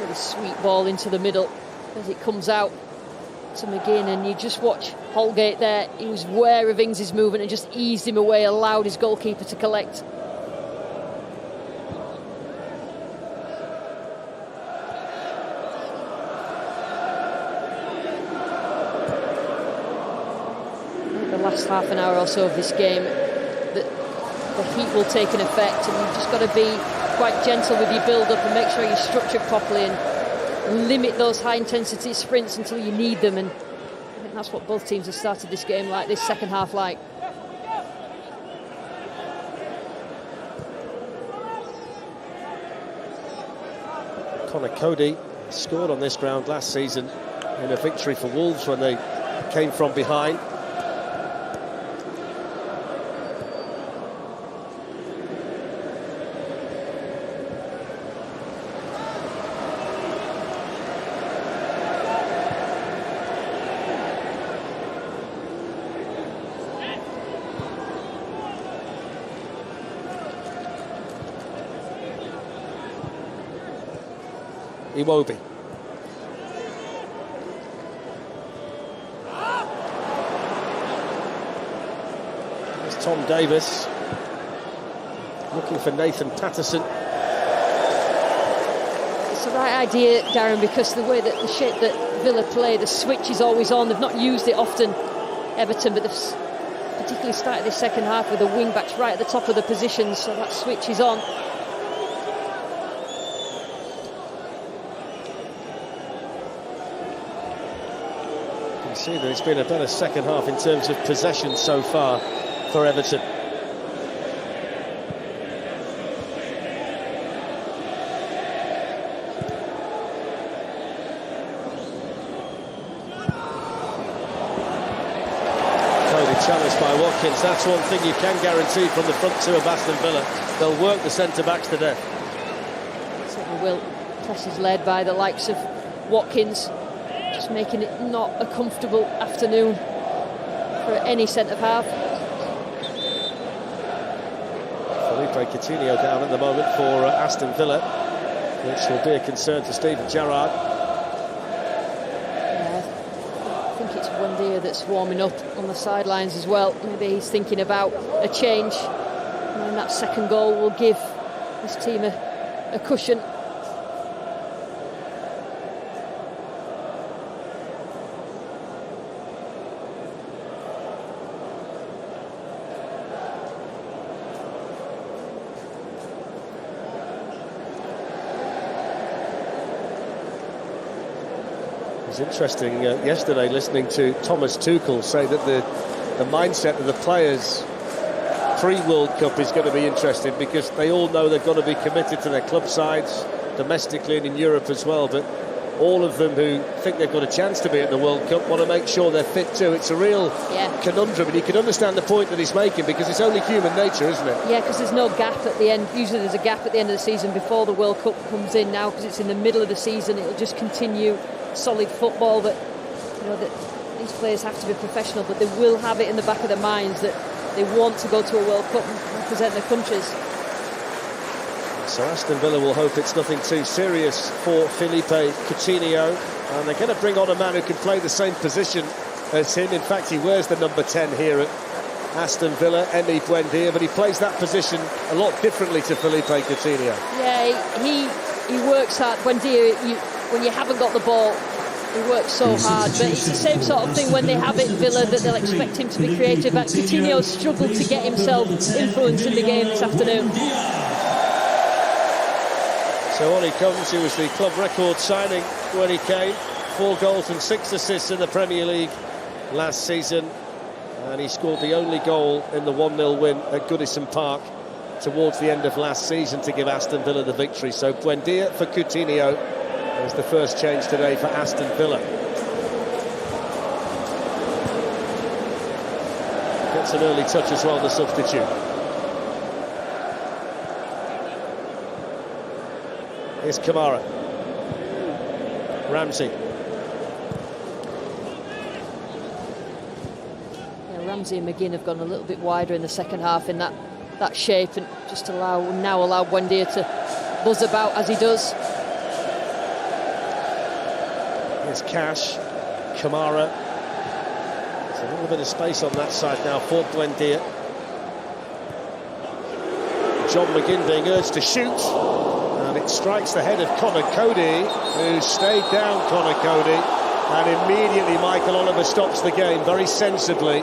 really sweet ball into the middle as it comes out to McGinn, and you just watch Holgate there. He was aware of Ings' movement and just eased him away, allowed his goalkeeper to collect. The last half an hour or so of this game, the heat will take an effect, and you've just got to be quite gentle with your build-up and make sure you're structured properly and limit those high-intensity sprints until you need them. And I think that's what both teams have started this game like, this second half like. Conor Coady scored on this ground last season in a victory for Wolves when they came from behind. Iwobi. There's Tom Davis looking for Nathan Patterson. It's the right idea, Darren, because the way that the shape that Villa play, the switch is always on. They've not used it often, Everton, but they've particularly started this second half with the wing backs right at the top of the positions, so that switch is on. See that it's been a better second half in terms of possession so far for Everton. Coady challenged by Watkins. That's one thing you can guarantee from the front two of Aston Villa. They'll work the centre-backs to death. Certainly will. Press is led by the likes of Watkins, just making it not a comfortable afternoon for any centre-half. Felipe Coutinho down at the moment for Aston Villa, which will be a concern to Steven Gerrard. Yeah, I think it's Buendia that's warming up on the sidelines as well. Maybe he's thinking about a change, and that second goal will give this team a cushion. It was interesting yesterday listening to Thomas Tuchel say that the mindset of the players pre-World Cup is going to be interesting, because they all know they've got to be committed to their club sides domestically and in Europe as well, but all of them who think they've got a chance to be at the World Cup want to make sure they're fit too. It's a real conundrum, and you can understand the point that he's making, because it's only human nature, isn't it? Yeah, because there's no gap at the end. Usually there's a gap at the end of the season before the World Cup comes in. Now, because it's in the middle of the season, it'll just continue solid football. But you know that these players have to be professional, but they will have it in the back of their minds that they want to go to a World Cup and represent their countries. So Aston Villa will hope it's nothing too serious for Felipe Coutinho, and they're going to bring on a man who can play the same position as him. In fact, he wears the number 10 here at Aston Villa, Emi Buendia, but he plays that position a lot differently to Felipe Coutinho. Yeah, he works hard. Buendia, when you haven't got the ball, he works so hard, but it's the same sort of thing when they have it in Villa, that they'll expect him to be creative. But Coutinho struggled to get himself influenced in the game this afternoon. So on he comes. He was the club record signing when he came. 4 goals and 6 assists in the Premier League last season, and he scored the only goal in the 1-0 win at Goodison Park towards the end of last season to give Aston Villa the victory. So Buendia for Coutinho is the first change today for Aston Villa. Gets an early touch as well, the substitute. Here's Kamara. Ramsey. Yeah, Ramsey and McGinn have gone a little bit wider in the second half in that shape, and just allow Buendia to buzz about as he does. Here's Cash. Kamara. There's a little bit of space on that side now for Buendia. John McGinn being urged to shoot. It strikes the head of Conor Coady, who stayed down Conor Coady, and immediately Michael Oliver stops the game very sensibly,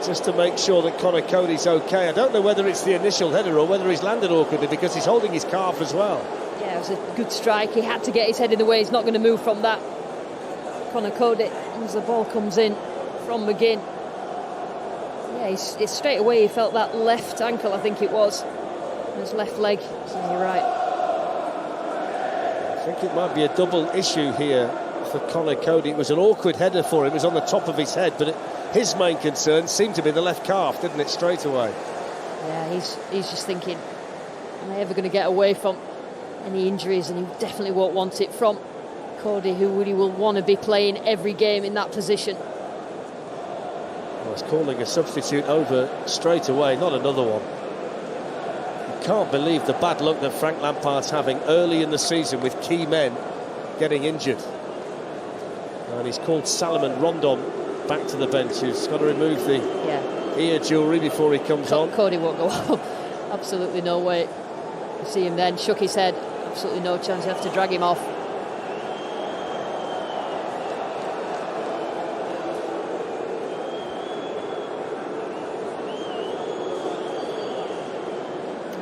just to make sure that Conor Coady's okay. I don't know whether it's the initial header or whether he's landed awkwardly, because he's holding his calf as well. Yeah, it was a good strike. He had to get his head in the way. He's not going to move from that. Conor Coady, as the ball comes in from McGinn. Yeah, he's straight away he felt that left ankle, I think it was. His left leg, so you're right. I think it might be a double issue here for Conor Coady. It was an awkward header for him. It was on the top of his head, but his main concern seemed to be the left calf, didn't it, straight away? Yeah, he's just thinking, am I ever going to get away from any injuries? And he definitely won't want it from Coady, who really will want to be playing every game in that position. Well, he's calling a substitute over straight away, not another one. Can't believe the bad luck that Frank Lampard's having early in the season with key men getting injured. And he's called Salomon Rondon back to the bench, who's got to remove the ear jewellery before he comes on. Coady won't go up. Absolutely no way. You see him then, shook his head. Absolutely no chance. You have to drag him off.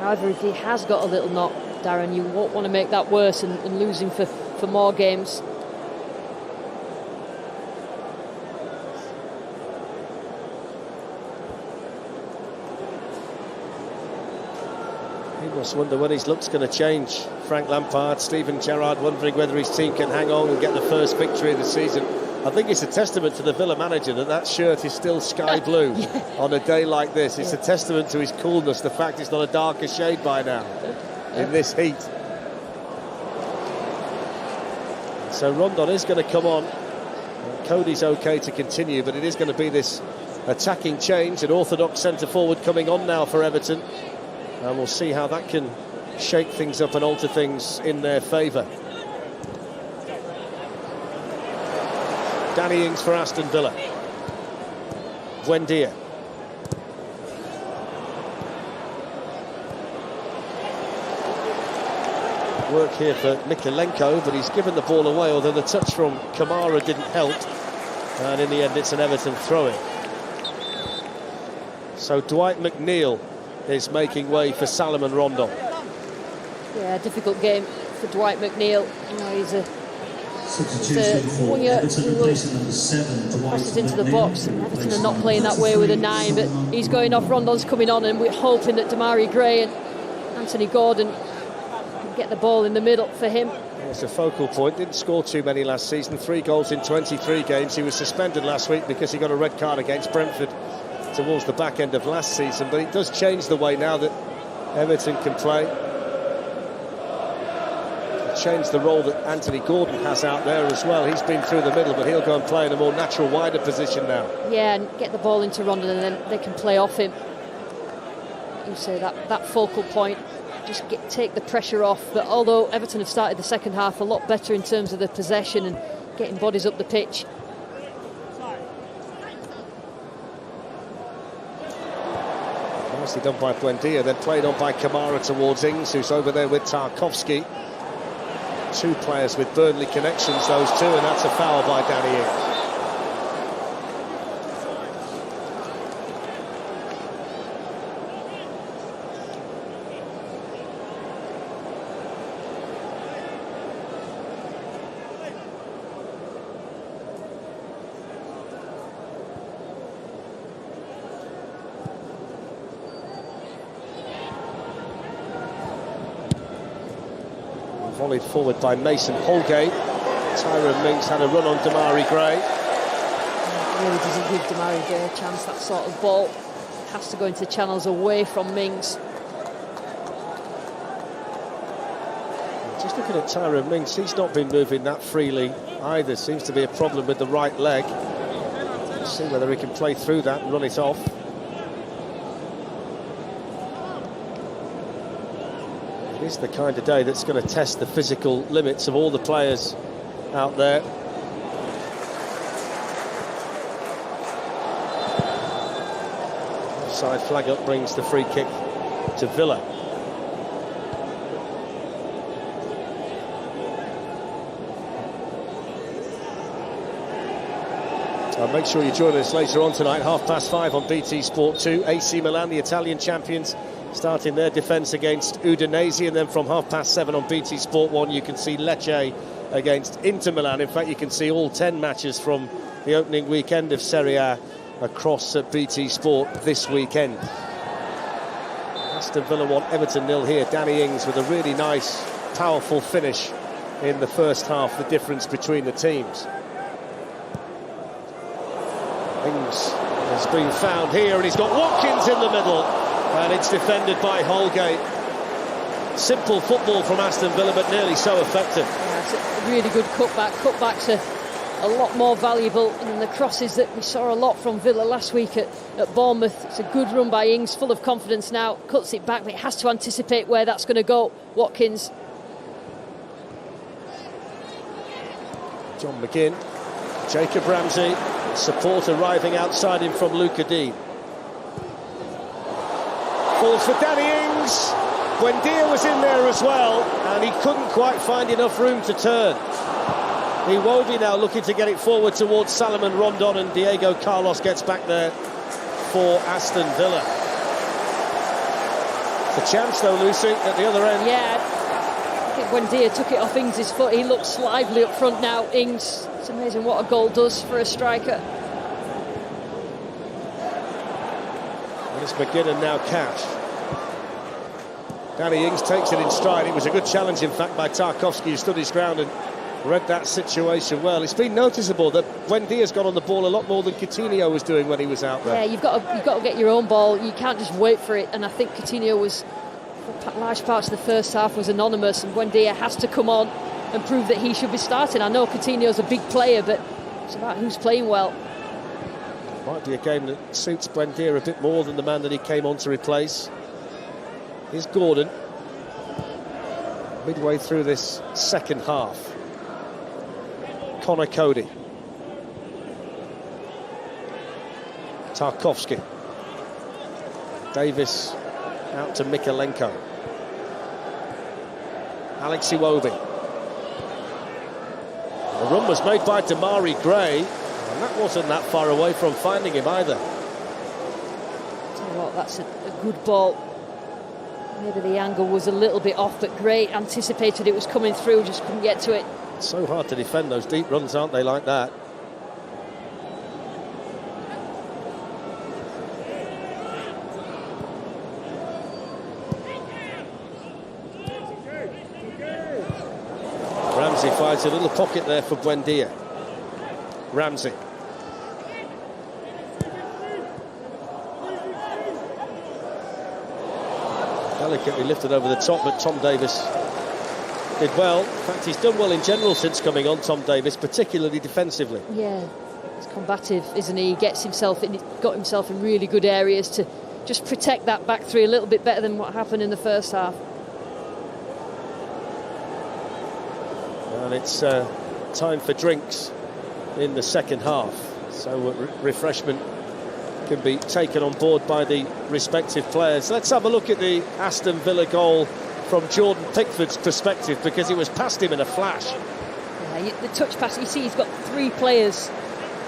However, if he has got a little knock, Darren, you won't want to make that worse and lose him for more games. He must wonder when his luck's going to change. Frank Lampard, Steven Gerrard wondering whether his team can hang on and get the first victory of the season. I think it's a testament to the Villa manager that shirt is still sky blue on a day like this. It's a testament to his coolness, the fact it's not a darker shade by now in this heat. So Rondon is going to come on. Cody's okay to continue, but it is going to be this attacking change, an orthodox centre-forward coming on now for Everton. And we'll see how that can shake things up and alter things in their favour. Danny Ings for Aston Villa. Buendia. Work here for Mykolenko, but he's given the ball away, although the touch from Kamara didn't help. And in the end, it's an Everton throw-in. So Dwight McNeil is making way for Salomon Rondon. Yeah, difficult game for Dwight McNeil. You know, he's a winger who passes into the box. Everton are not playing that way with a 9, but he's going off. Rondon's coming on, and we're hoping that Damari Gray and Anthony Gordon can get the ball in the middle for him. It's a focal point. Didn't score too many last season. 3 goals in 23 games. He was suspended last week because he got a red card against Brentford towards the back end of last season, but it does change the way now that Everton can play. Change the role that Anthony Gordon has out there as well. He's been through the middle, but he'll go and play in a more natural, wider position now. Yeah, and get the ball into Rondon, and then they can play off him. You say that focal point, just take the pressure off. But although Everton have started the second half a lot better in terms of the possession and getting bodies up the pitch, nicely done by Buendia, then played on by Kamara towards Ings, who's over there with Tarkowski. 2 players with Burnley connections, those two, and that's a foul by Danny Ings. Volleyed forward by Mason Holgate. Tyrone Mings had a run on Damari Gray. It really doesn't give Damari Gray a chance. That sort of ball has to go into channels away from Mings. Just looking at Tyrone Mings, he's not been moving that freely either. Seems to be a problem with the right leg. Let's see whether he can play through that and run it off. It is the kind of day that's going to test the physical limits of all the players out there. Offside flag up brings the free kick to Villa. Make sure you join us later on tonight, 5:30 on BT Sport 2. AC Milan, the Italian champions, starting their defence against Udinese, and then from 7:30 on BT Sport 1 you can see Lecce against Inter Milan. In fact, you can see all 10 matches from the opening weekend of Serie A across at BT Sport this weekend. Aston Villa 1, Everton 0 here. Danny Ings with a really nice, powerful finish in the first half, the difference between the teams. Ings has been found here, and he's got Watkins in the middle, and it's defended by Holgate. Simple football from Aston Villa, but nearly so effective. Yeah, it's a really good cutback. Cutbacks are a lot more valuable than the crosses that we saw a lot from Villa last week at Bournemouth. It's a good run by Ings, full of confidence now, cuts it back, but it has to anticipate where that's going to go. Watkins. John McGinn, Jacob Ramsey. Support arriving outside him from Luca Dean. Falls for Danny Ings. Buendia was in there as well, and he couldn't quite find enough room to turn. Iwobi now looking to get it forward towards Salomon Rondon, and Diego Carlos gets back there for Aston Villa. It's a chance though, Lucy, at the other end. Yeah, I think Buendia took it off Ings' foot. He looks lively up front now, Ings. It's amazing what a goal does for a striker. It's McGinn now Cash. Danny Ings takes it in stride. It was a good challenge, in fact, by Tarkowski, who stood his ground and read that situation well. It's been noticeable that Buendia's got on the ball a lot more than Coutinho was doing when he was out there. Yeah, you've got to get your own ball. You can't just wait for it. And I think Coutinho was, for large parts of the first half, was anonymous, and Buendia has to come on and prove that he should be starting. I know Coutinho's a big player, but it's about who's playing well. Might be a game that suits Buendia a bit more than the man that he came on to replace. Here's Gordon. Midway through this second half. Conor Coady. Tarkowski. Davis out to Mikalenko. Alex Iwobi. The run was made by Damari Gray, and that wasn't that far away from finding him either. Tell you what, that's a good ball. Maybe the angle was a little bit off, but Gray anticipated it was coming through, just couldn't get to it. It's so hard to defend those deep runs, aren't they, like that? Ramsey finds a little pocket there for Buendia. Ramsey. Delicately lifted over the top, but Tom Davis did well. In fact, he's done well in general since coming on, Tom Davis, particularly defensively. Yeah, he's combative, isn't he? He got himself in really good areas to just protect that back three a little bit better than what happened in the first half. And it's time for drinks in the second half, so refreshment can be taken on board by the respective players. Let's have a look at the Aston Villa goal from Jordan Pickford's perspective, because it was past him in a flash. Yeah, the touch pass, you see he's got three players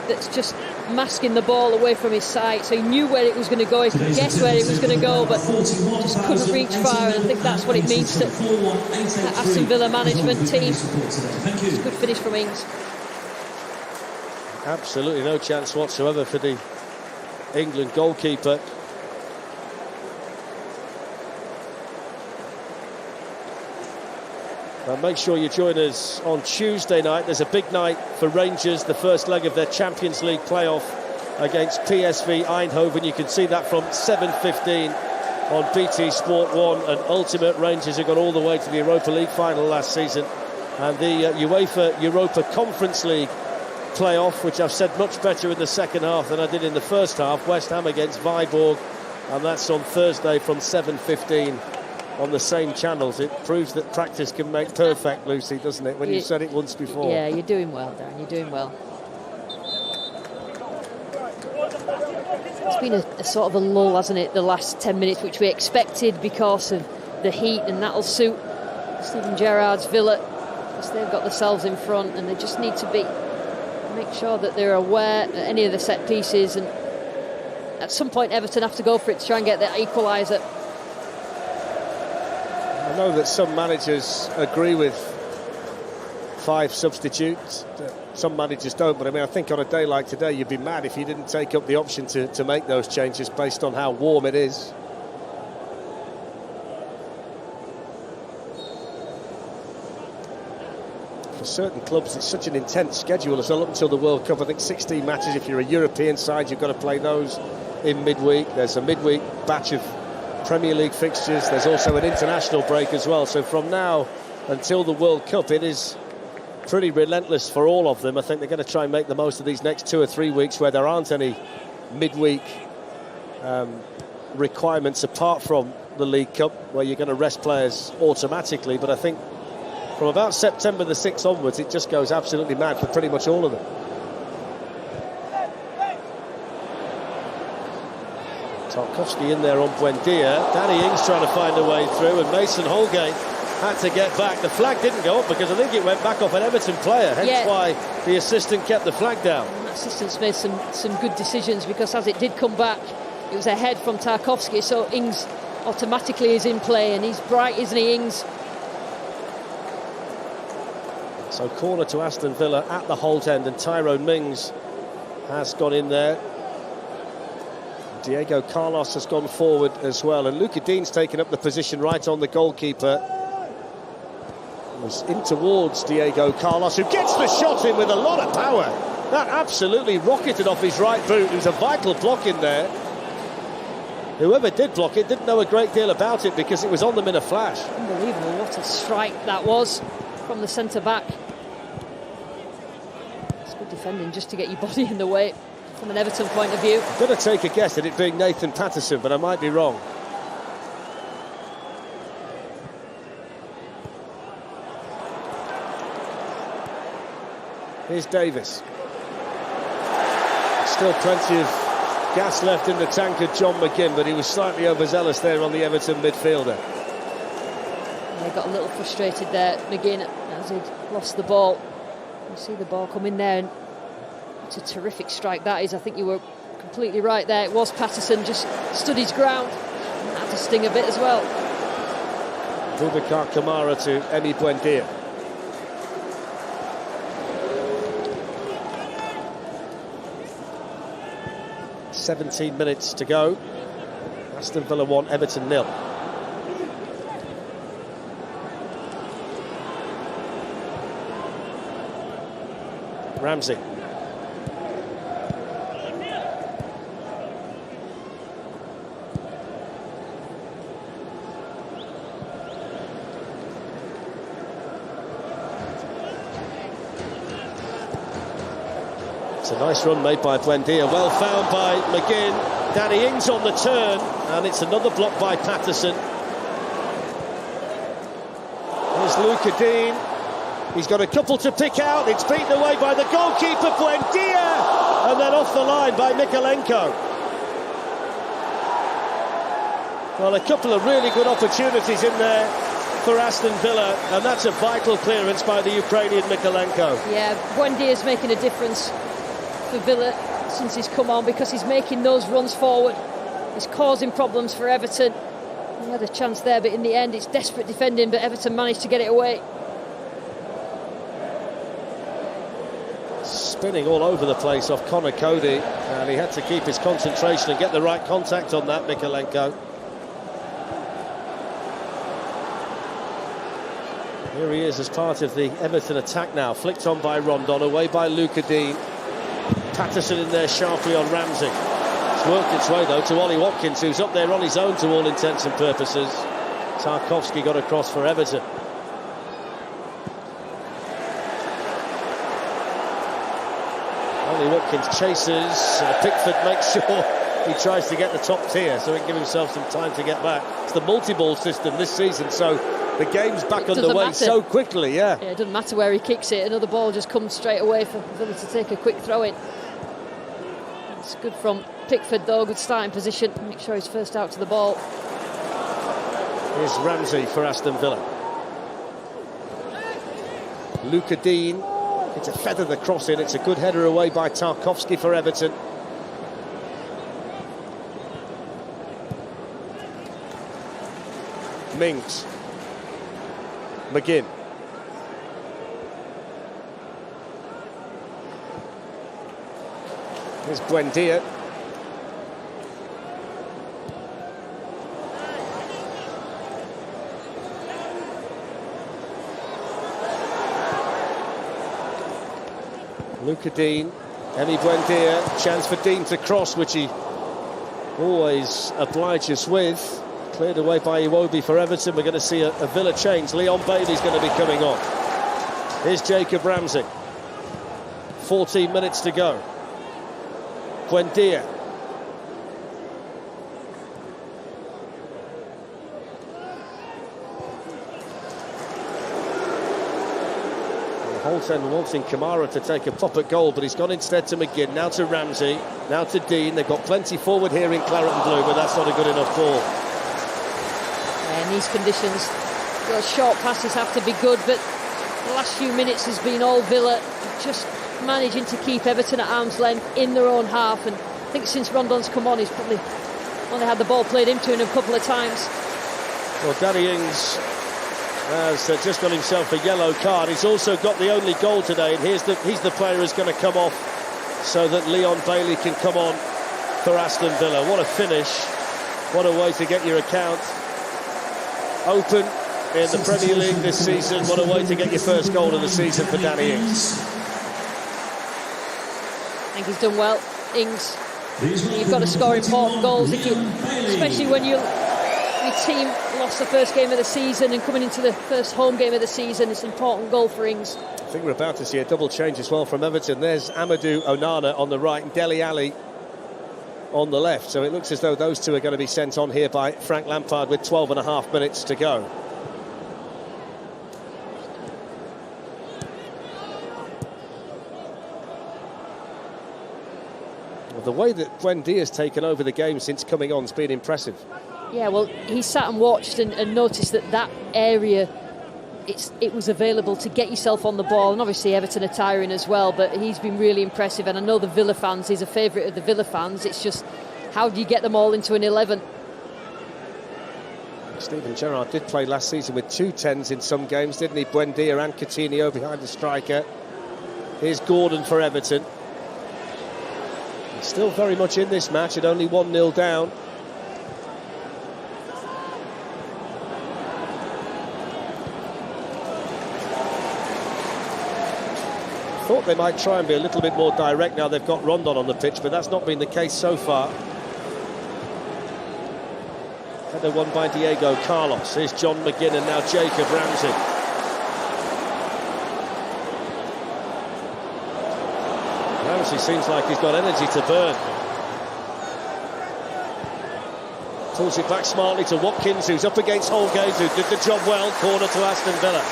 that's just masking the ball away from his sight, so he knew where it was going to go, he could guess where it was going to go, but just couldn't reach far, and I think that's what it means to the Aston Villa management team. It's a good finish from Ings. Absolutely no chance whatsoever for the England goalkeeper. Make sure you join us on Tuesday night. There's a big night for Rangers, the first leg of their Champions League playoff against PSV Eindhoven. You can see that from 7:15 on BT Sport 1. And ultimate Rangers have got all the way to the Europa League final last season. And the UEFA Europa Conference League playoff, which I've said much better in the second half than I did in the first half. West Ham against Viborg, and that's on Thursday from 7:15 on the same channels. It proves that practice can make perfect, Lucy, doesn't it, when you've said it once before? Yeah, you're doing well, Darren, you're doing well. It's been a sort of a lull, hasn't it, the last 10 minutes, which we expected because of the heat, and that'll suit Steven Gerrard's Villa, because they've got themselves in front, and they just need to make sure that they're aware of any of the set pieces, and at some point Everton have to go for it to try and get that equaliser. I know that some managers agree with 5 substitutes. Some managers don't, but I mean, I think on a day like today, you'd be mad if you didn't take up the option to make those changes based on how warm it is. For certain clubs, it's such an intense schedule as well up until the World Cup. I think 16 matches. If you're a European side, you've got to play those in midweek. There's a midweek batch of Premier League fixtures. There's also an international break as well. So from now until the World Cup, it is pretty relentless for all of them. I think they're going to try and make the most of these next 2 or 3 weeks where there aren't any midweek requirements apart from the League Cup, where you're going to rest players automatically. But I think from about September the 6th onwards, it just goes absolutely mad for pretty much all of them. Tarkowski in there on Buendia. Danny Ings trying to find a way through, and Mason Holgate had to get back. The flag didn't go up because I think it went back off an Everton player, hence why the assistant kept the flag down. And the assistant's made some good decisions, because as it did come back, it was a head from Tarkowski, so Ings automatically is in play, and he's bright, isn't he, Ings? So corner to Aston Villa at the Holt end, and Tyrone Mings has gone in there. Diego Carlos has gone forward as well, and Luca Dean's taken up the position right on the goalkeeper. Was in towards Diego Carlos, who gets the shot in with a lot of power. That absolutely rocketed off his right boot. It was a vital block in there. Whoever did block it didn't know a great deal about it, because it was on them in a flash. Unbelievable, what a strike that was from the centre-back. It's good defending just to get your body in the way from an Everton point of view. I'm going to take a guess at it being Nathan Patterson, but I might be wrong. Here's Davis. Still plenty of gas left in the tank of John McGinn, but he was slightly overzealous there on the Everton midfielder. They got a little frustrated there, McGinn, as he'd lost the ball. You see the ball come in there, and it's a terrific strike that is. I think you were completely right there. It was Patterson, just stood his ground, and had to sting a bit as well. Boubacar Kamara to Emi Buendia. "17 minutes to go. Aston Villa 1, Everton 0. Ramsey. It's a nice run made by Buendia, well found by McGinn. Danny Ings on the turn, and it's another block by Patterson. Here's Luca Dean. He's got a couple to pick out. It's beaten away by the goalkeeper, Buendia, and then off the line by Mykolenko. Well, a couple of really good opportunities in there for Aston Villa, and that's a vital clearance by the Ukrainian Mykolenko. Yeah, Buendia's making a difference for Villa since he's come on, because he's making those runs forward. He's causing problems for Everton. He had a chance there, but in the end it's desperate defending, but Everton managed to get it away. Spinning all over the place off Conor Coady, and he had to keep his concentration and get the right contact on that, Mykolenko. Here he is as part of the Everton attack now. Flicked on by Rondon, away by Coutinho. Patterson in there sharply on Ramsey. It's worked its way though to Ollie Watkins, who's up there on his own to all intents and purposes. Tarkowski got across for Everton. Ollie Watkins chases. Pickford makes sure he tries to get the top tier so he can give himself some time to get back. It's the multi-ball system this season, so the game's back underway so quickly. Yeah, it doesn't matter where he kicks it, another ball just comes straight away for Villa to take a quick throw in. It's good from Pickford though, good starting position. Make sure he's first out to the ball. Here's Ramsey for Aston Villa. Coutinho, it's a feather the cross in. It's a good header away by Tarkowski for Everton. Mings. McGinn. Here's Buendia. Coutinho, Emi Buendia, chance for Dean to cross, which he always obliges with. Cleared away by Iwobi for Everton. We're going to see a Villa change. Leon Bailey's going to be coming on. Here's Jacob Ramsey. 14 minutes to go. Buendia. Holton wanting Kamara to take a pop at goal, but he's gone instead to McGinn. Now to Ramsey. Now to Dean. They've got plenty forward here in claret and blue, but that's not a good enough ball. In these conditions, those short passes have to be good, but the last few minutes has been all Villa just managing to keep Everton at arm's length in their own half. And I think since Rondon's come on, he's probably only had the ball played into him a couple of times. Well, Danny Ings has just got himself a yellow card. He's also got the only goal today, and he's the player who's going to come off so that Leon Bailey can come on for Aston Villa. What a finish. What a way to get your account open in the Premier League this season. What a way to get your first goal of the season for Danny Ings. I think he's done well, Ings. You've got to score important goals, especially when your team lost the first game of the season and coming into the first home game of the season. It's an important goal for Ings. I think we're about to see a double change as well from Everton. There's Amadou Onana on the right and Dele Alli on the left, so it looks as though those two are going to be sent on here by Frank Lampard with 12.5 minutes to go. Well, the way that Buendia has taken over the game since coming on has been impressive. Yeah, well, he sat and watched and noticed that area, it was available to get yourself on the ball, and obviously Everton are tiring as well, but he's been really impressive, and I know the Villa fans, he's a favourite of the Villa fans. It's just, how do you get them all into an 11? Steven Gerrard did play last season with 2 10s in some games, didn't he? Buendia and Coutinho behind the striker. Here's Gordon for Everton. He's still very much in this match at only 1-0 down. Thought they might try and be a little bit more direct now they've got Rondon on the pitch, but that's not been the case so far. Header won by Diego Carlos. Here's John McGinn and now Jacob Ramsey. Ramsey seems like he's got energy to burn. Pulls it back smartly to Watkins, who's up against Holgate, who did the job well. Corner to Aston Villa.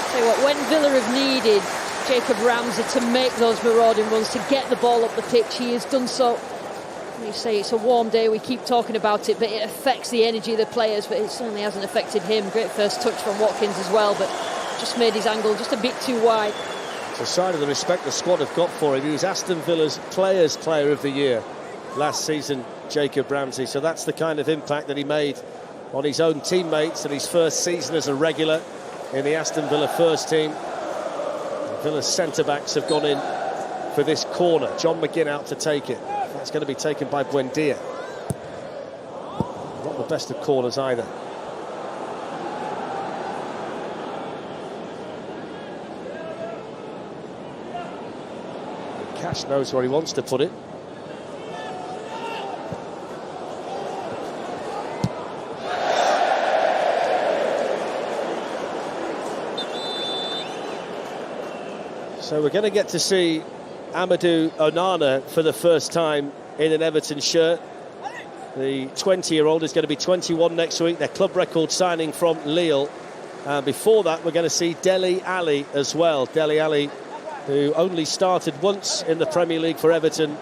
Tell you what, when Villa have needed Jacob Ramsey to make those marauding runs, to get the ball up the pitch, he has done so. You say it's a warm day, we keep talking about it, but it affects the energy of the players, but it certainly hasn't affected him. Great first touch from Watkins as well, but just made his angle just a bit too wide. It's a sign of the respect the squad have got for him. He was Aston Villa's Players' Player of the Year last season, Jacob Ramsey, so that's the kind of impact that he made on his own teammates in his first season as a regular in the Aston Villa first team. Villa's centre-backs have gone in for this corner. John McGinn out to take it. That's going to be taken by Buendia. Not the best of corners either. Ash knows where he wants to put it. So we're going to get to see Amadou Onana for the first time in an Everton shirt. The 20-year-old is going to be 21 next week. Their club record signing from Lille. Before that, we're going to see Dele Alli as well. Dele Alli, who only started once in the Premier League for Everton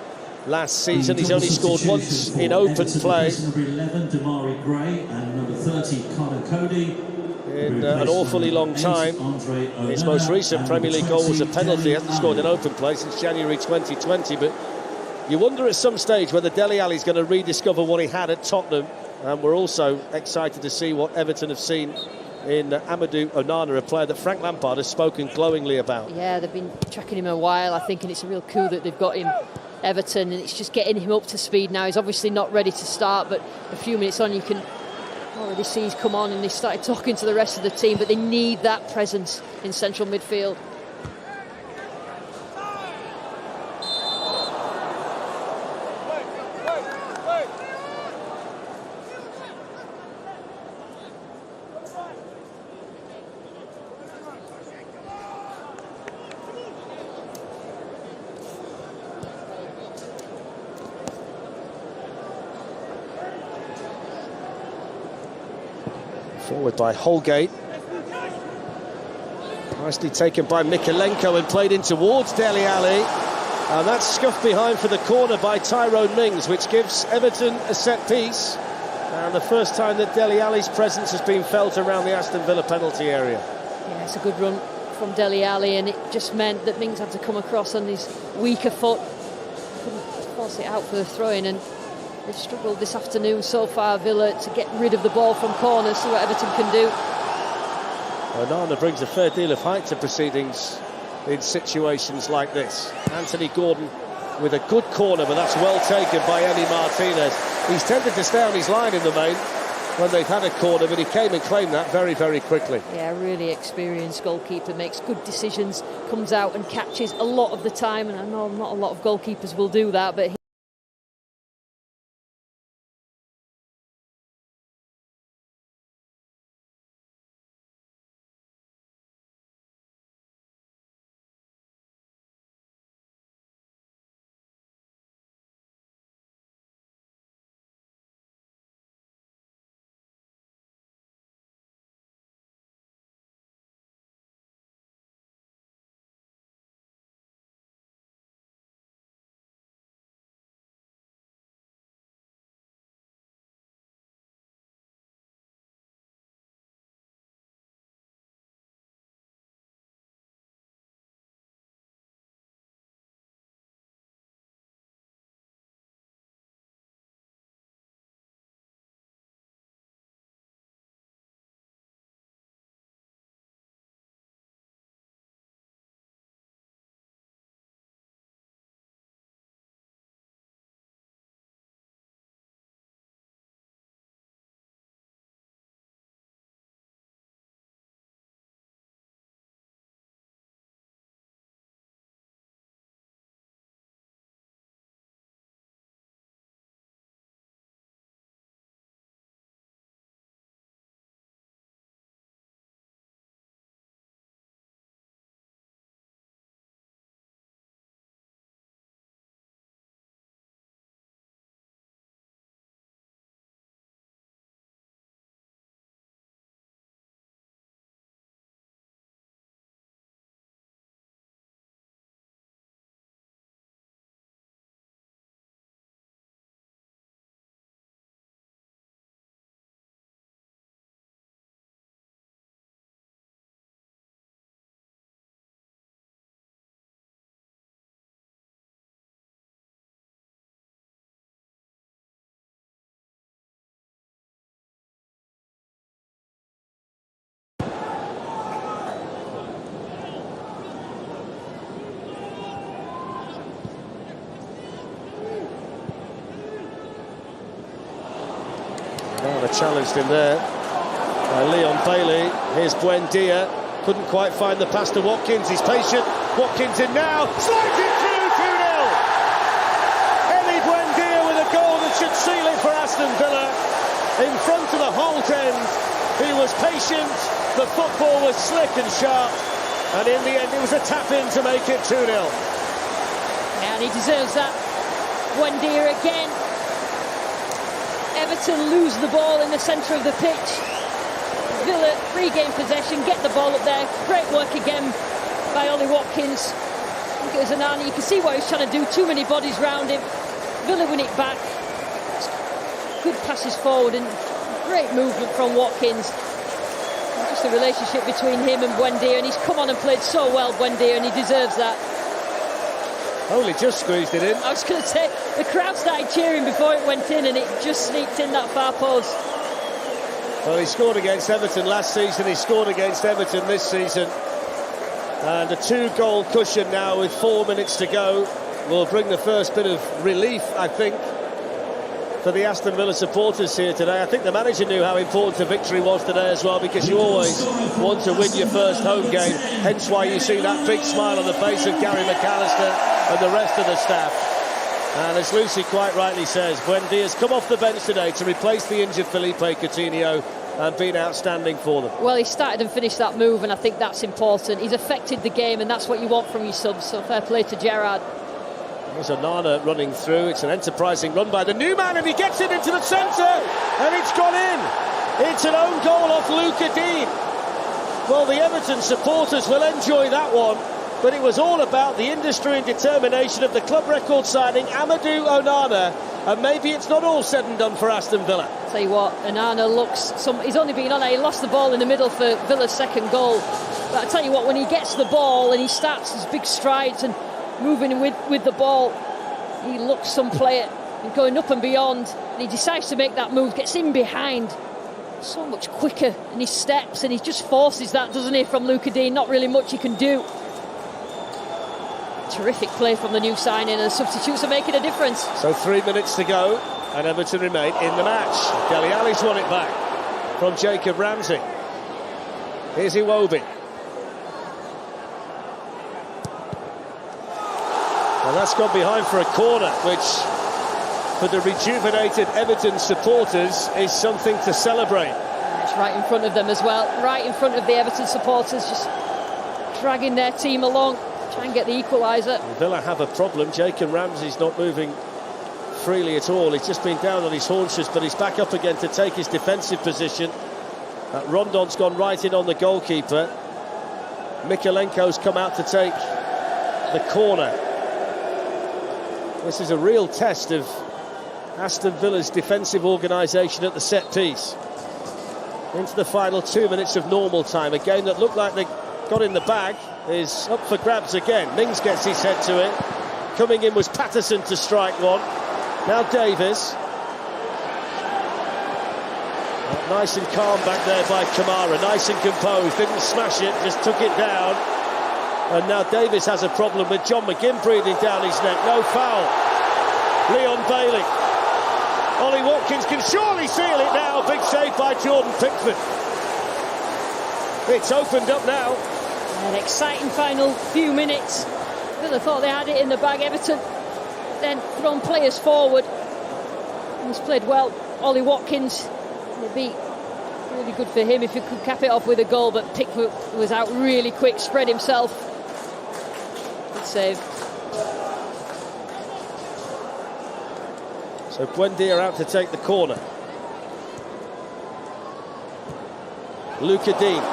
last season. He's only scored once in open play. Number 11, Damari Gray, and number 30, Conor Coady. In an awfully long time. His most recent Premier League goal was a penalty. He hasn't scored in open play since January 2020. But you wonder at some stage whether Dele Alli is going to rediscover what he had at Tottenham. And we're also excited to see what Everton have seen in Amadou Onana, a player that Frank Lampard has spoken glowingly about. Yeah, they've been tracking him a while, I think, and it's a real coup that they've got him, Everton, and it's just getting him up to speed now. He's obviously not ready to start, but a few minutes on you can already see he's come on and he started talking to the rest of the team, but they need that presence in central midfield. Forward by Holgate. Nicely taken by Mykolenko and played in towards Dele Alli. And that's scuffed behind for the corner by Tyrone Mings, which gives Everton a set piece. And the first time that Dele Alli's presence has been felt around the Aston Villa penalty area. Yeah, it's a good run from Dele Alli, and it just meant that Mings had to come across on his weaker foot. Couldn't force it out for the throw-in, and they've struggled this afternoon so far, Villa, to get rid of the ball from corners, see what Everton can do. Onana brings a fair deal of height to proceedings in situations like this. Anthony Gordon with a good corner, but that's well taken by Emi Martinez. He's tended to stay on his line in the main when they've had a corner, but he came and claimed that very, very quickly. Yeah, really experienced goalkeeper, makes good decisions, comes out and catches a lot of the time, and I know not a lot of goalkeepers will do that, but challenged him there by Leon Bailey. Here's Buendia, couldn't quite find the pass to Watkins. He's patient. Watkins in now, slides it through 2-0. in front of the Holt end. He was patient, the football was slick and sharp, and in the end it was a tap-in to make it 2-0. Yeah, and he deserves that. Buendia again. Everton lose the ball in the centre of the pitch. Villa regain possession, get the ball up there. Great work again by Ollie Watkins. I think it was Onana. You can see what he was trying to do. Too many bodies round him. Villa win it back. Good passes forward and great movement from Watkins. Just the relationship between him and Buendia, and he's come on and played so well, Buendia, and he deserves that. Only just squeezed it in. I was going to say, the crowd started cheering before it went in, and it just sneaked in that far post. Well, he scored against Everton last season, he scored against Everton this season. And a 2-goal cushion now with 4 minutes to go will bring the first bit of relief, I think, for the Aston Villa supporters here today. I think the manager knew how important a victory was today as well, because you always want to win your first home game, hence why you see that big smile on the face of Gary McAllister and the rest of the staff. And as Lucy quite rightly says, Buendia's come off the bench today to replace the injured Felipe Coutinho and been outstanding for them. Well, he started and finished that move, and I think that's important. He's affected the game, and that's what you want from your subs, so fair play to Gerrard. There's Onana running through. It's an enterprising run by the new man, and he gets it into the centre, and it's gone in. It's an own goal off Luca Dean. Well, the Everton supporters will enjoy that one, but it was all about the industry and determination of the club record signing Amadou Onana, and maybe it's not all said and done for Aston Villa. Tell you what, Onana looks... he's only been on it. He lost the ball in the middle for Villa's second goal. But I tell you what, when he gets the ball and he starts his big strides and moving with the ball, he looks some player and going up and beyond, and he decides to make that move, gets in behind so much quicker in his steps, and he just forces that, doesn't he, from Luca Dean. Not really much he can do. Terrific play from the new signing, and the substitutes are making a difference. So 3 minutes to go and Everton remain in the match. Dele Alli's won it back from Jacob Ramsey. Here's Iwobi. And that's gone behind for a corner, which for the rejuvenated Everton supporters is something to celebrate. It's right in front of them as well, right in front of the Everton supporters, just dragging their team along, try and get the equaliser. Villa have a problem. Jacob Ramsey's not moving freely at all. He's just been down on his haunches, but he's back up again to take his defensive position. Rondon's gone right in on the goalkeeper. Mikalenko's come out to take the corner. This is a real test of Aston Villa's defensive organisation at the set piece. Into the final 2 minutes of normal time. A game that looked like they got in the bag is up for grabs again. Mings gets his head to it. Coming in was Patterson to strike one. Now Davies. Nice and calm back there by Kamara. Nice and composed. Didn't smash it, just took it down. And now Davies has a problem with John McGinn breathing down his neck. No foul. Leon Bailey. Ollie Watkins can surely seal it now. Big save by Jordan Pickford. It's opened up now. An exciting final few minutes. Villa thought they had it in the bag. Everton then thrown players forward. He's played well. Ollie Watkins, it'd be really good for him if he could cap it off with a goal, but Pickford was out really quick, spread himself. Good save. So Buendia out to take the corner. Luca Dean.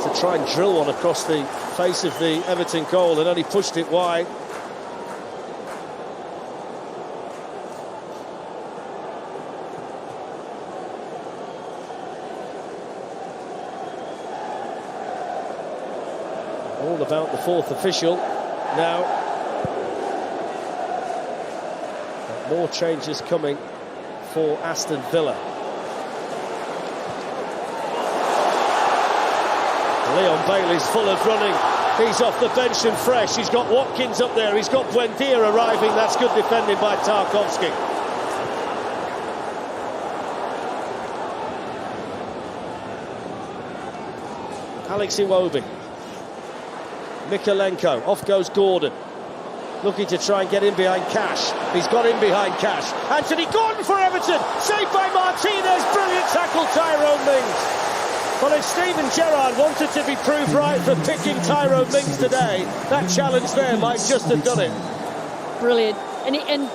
To try and drill one across the face of the Everton goal, and only pushed it wide. All about the fourth official now. More changes coming for Aston Villa. Leon Bailey's full of running. He's off the bench and fresh. He's got Watkins up there. He's got Buendia arriving. That's good defending by Tarkowski. Alex Iwobi. Mikalenko. Off goes Gordon. looking to try and get in behind Cash. He's got in behind Cash. Anthony Gordon for Everton, saved by Martinez. Brilliant tackle, Tyrone Mings. Well, if Steven Gerrard wanted to be proved right for picking Tyrone Mings today, that challenge there might just have done it. Brilliant. And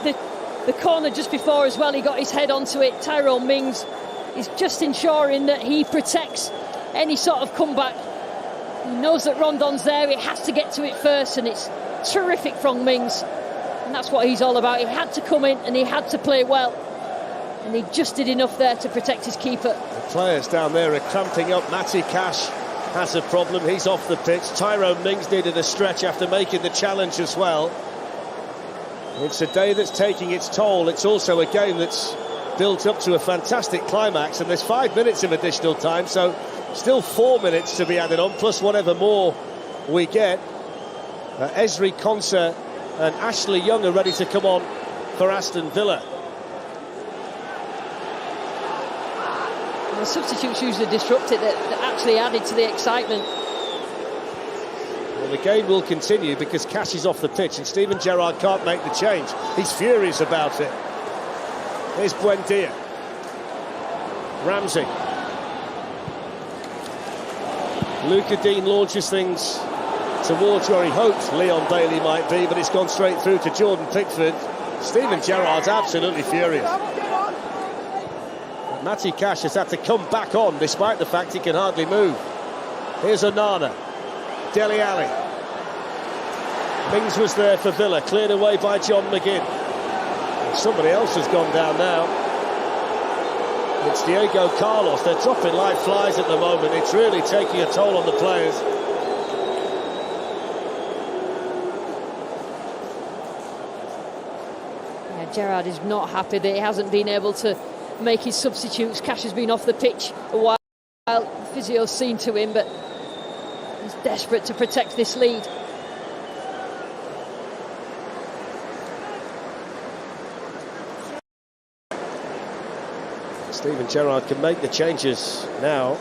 the corner just before as well, he got his head onto it. Tyrone Mings is just ensuring that he protects any sort of comeback. He knows that Rondon's there, he has to get to it first, and it's terrific from Mings. And that's what he's all about. He had to come in and he had to play well. And he just did enough there to protect his keeper. The players down there are cramping up. Matty Cash has a problem. He's off the pitch. Tyrone Mings needed a stretch after making the challenge as well. It's a day that's taking its toll. It's also a game that's built up to a fantastic climax, and there's 5 minutes of additional time, so still 4 minutes to be added on, plus whatever more we get. Ezri Konsa and Ashley Young are ready to come on for Aston Villa. The substitutes usually disrupt it, that actually added to the excitement. Well, the game will continue because Cash is off the pitch and Steven Gerrard can't make the change. He's furious about it. Here's Buendia. Ramsey. Luca Dean launches things towards where he hoped Leon Bailey might be, but it's gone straight through to Jordan Pickford. Steven Gerrard's absolutely furious. Matty Cash has had to come back on despite the fact he can hardly move. Here's Onana. Dele Alli. Mings was there for Villa, cleared away by John McGinn. And somebody else has gone down now. It's Diego Carlos. They're dropping like flies at the moment. It's really taking a toll on the players. Yeah, Gerrard is not happy that he hasn't been able to make his substitutes. Cash has been off the pitch a while. Physio's seen to him, but he's desperate to protect this lead. Steven Gerrard can make the changes now.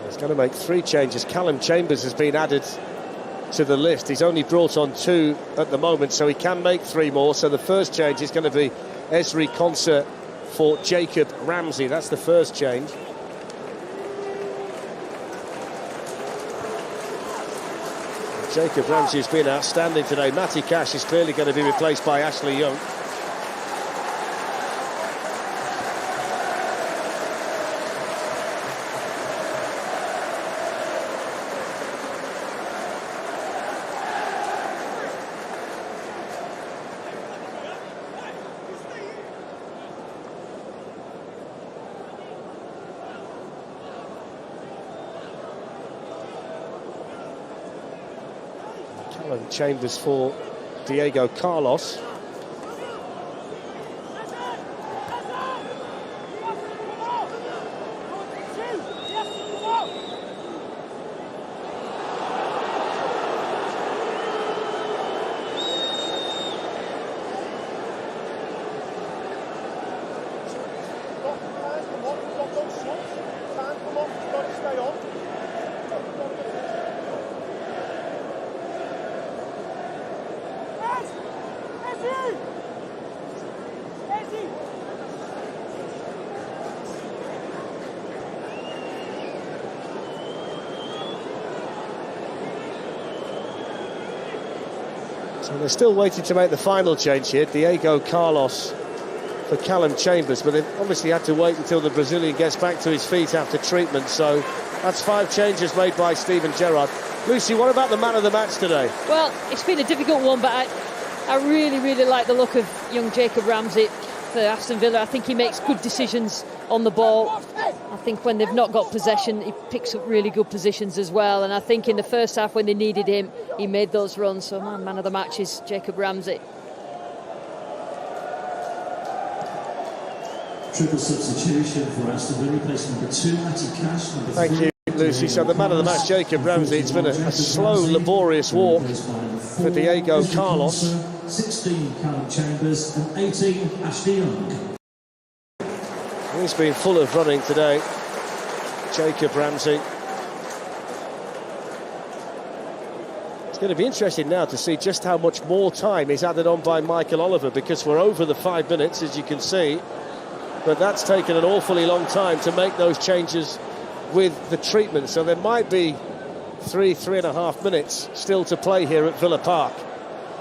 He's going to make 3 changes. Callum Chambers has been added to the list. He's only brought on 2 at the moment, so he can make 3 more. So the first change is going to be Ezri Konsa for Jacob Ramsey. That's the first change. Jacob Ramsey has been outstanding today. Matty Cash is clearly going to be replaced by Ashley Young. Chambers for Diego Carlos. So they're still waiting to make the final change here. Diego Carlos for Callum Chambers, but they've obviously had to wait until the Brazilian gets back to his feet after treatment. So that's 5 changes made by Steven Gerrard. Lucy, what about the man of the match today? Well, it's been a difficult one, but I really like the look of young Jacob Ramsey for Aston Villa. I think he makes good decisions on the ball. I think when they've not got possession, he picks up really good positions as well. And I think in the first half, when they needed him, he made those runs. So my man of the match is Jacob Ramsey. Triple substitution for Aston Villa, replacing number 2, Matty Cash. Thank you, Lucy. So the man of the match, Jacob Ramsey. It's been a slow, laborious walk for Diego Carlos. 16, Callum Chambers, and 18, Ashley Young. He's been full of running today, Jacob Ramsey. It's going to be interesting now to see just how much more time is added on by Michael Oliver, because we're over the 5 minutes, as you can see. But that's taken an awfully long time to make those changes with the treatment. So there might be 3.5 minutes still to play here at Villa Park.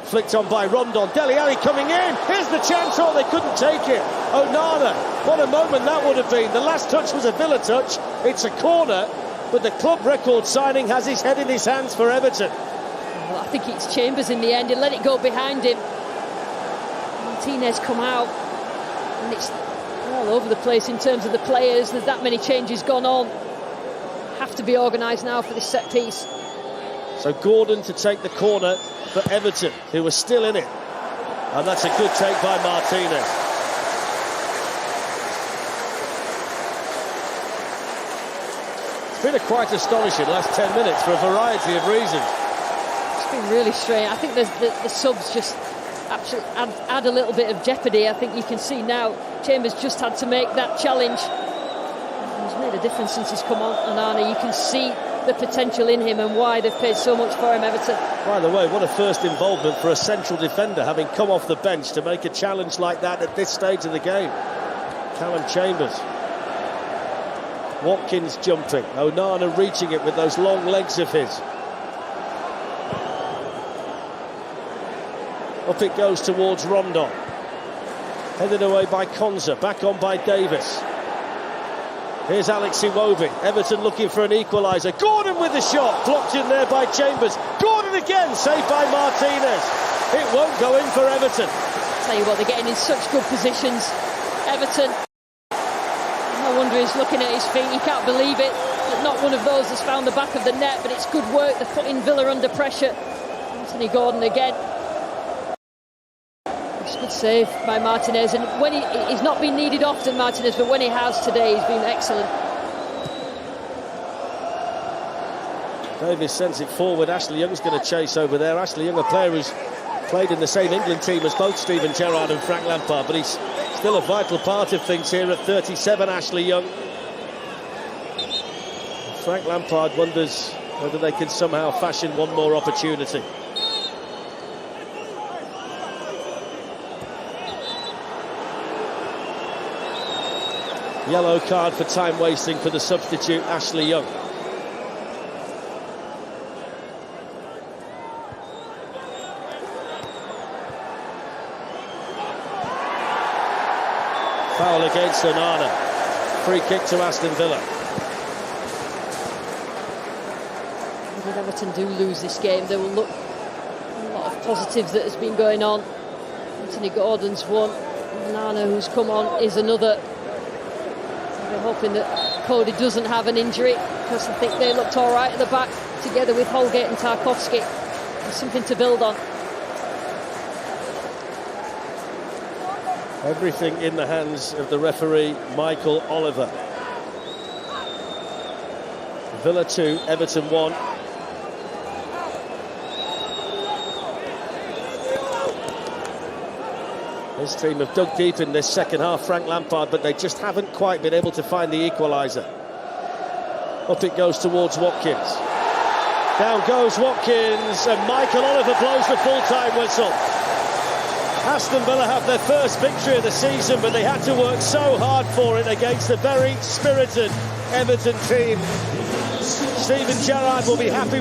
Flicked on by Rondon. Dele Alli coming in. Here's the chance. Oh, they couldn't take it. Onana. What a moment that would have been. The last touch was a Villa touch. It's a corner, but the club record signing has his head in his hands for Everton. Well, I think it's Chambers in the end. He let it go behind him. Martinez come out, and it's all over the place in terms of the players. There's that many changes gone on. Have to be organised now for this set piece. So Gordon to take the corner for Everton, who are still in it. And that's a good take by Martinez. It's been a quite astonishing last 10 minutes for a variety of reasons. It's been really strange. I think the subs just absolutely add a little bit of jeopardy. I think you can see now Chambers just had to make that challenge. He's made a difference since he's come on, Onana. You can see the potential in him and why they've paid so much for him, Everton. By the way, what a first involvement for a central defender, having come off the bench to make a challenge like that at this stage of the game. Callum Chambers. Watkins jumping. Onana reaching it with those long legs of his. Up it goes towards Rondon. Headed away by Konza. Back on by Davis. Here's Alex Iwobi. Everton looking for an equaliser. Gordon with the shot. Blocked in there by Chambers. Gordon again. Saved by Martinez. It won't go in for Everton. Tell you what, they're getting in such good positions. Everton. No wonder he's looking at his feet. He can't believe it. But not one of those that's found the back of the net. But it's good work. They're putting Villa under pressure. Anthony Gordon again. Good save by Martinez, and when he's not been needed often, Martinez, but when he has today, he's been excellent. Davis sends it forward. Ashley Young's going to chase over there. Ashley Young, a player who's played in the same England team as both Steven Gerrard and Frank Lampard, but he's still a vital part of things here at 37, Ashley Young. Frank Lampard wonders whether they can somehow fashion one more opportunity. Yellow card for time wasting for the substitute Ashley Young. Foul against Onana. Free kick to Aston Villa. If Everton do lose this game, there will look a lot of positives that has been going on. Anthony Gordon's one. Onana, who's come on, is another. We're hoping that Coady doesn't have an injury, because I think they looked all right at the back, together with Holgate and Tarkowski. There's something to build on. Everything in the hands of the referee, Michael Oliver. Villa 2, Everton 1. This team have dug deep in this second half, Frank Lampard, but they just haven't quite been able to find the equaliser. Up it goes towards Watkins. Down goes Watkins, and Michael Oliver blows the full-time whistle. Aston Villa have their first victory of the season, but they had to work so hard for it against a very spirited Everton team. Steven Gerrard will be happy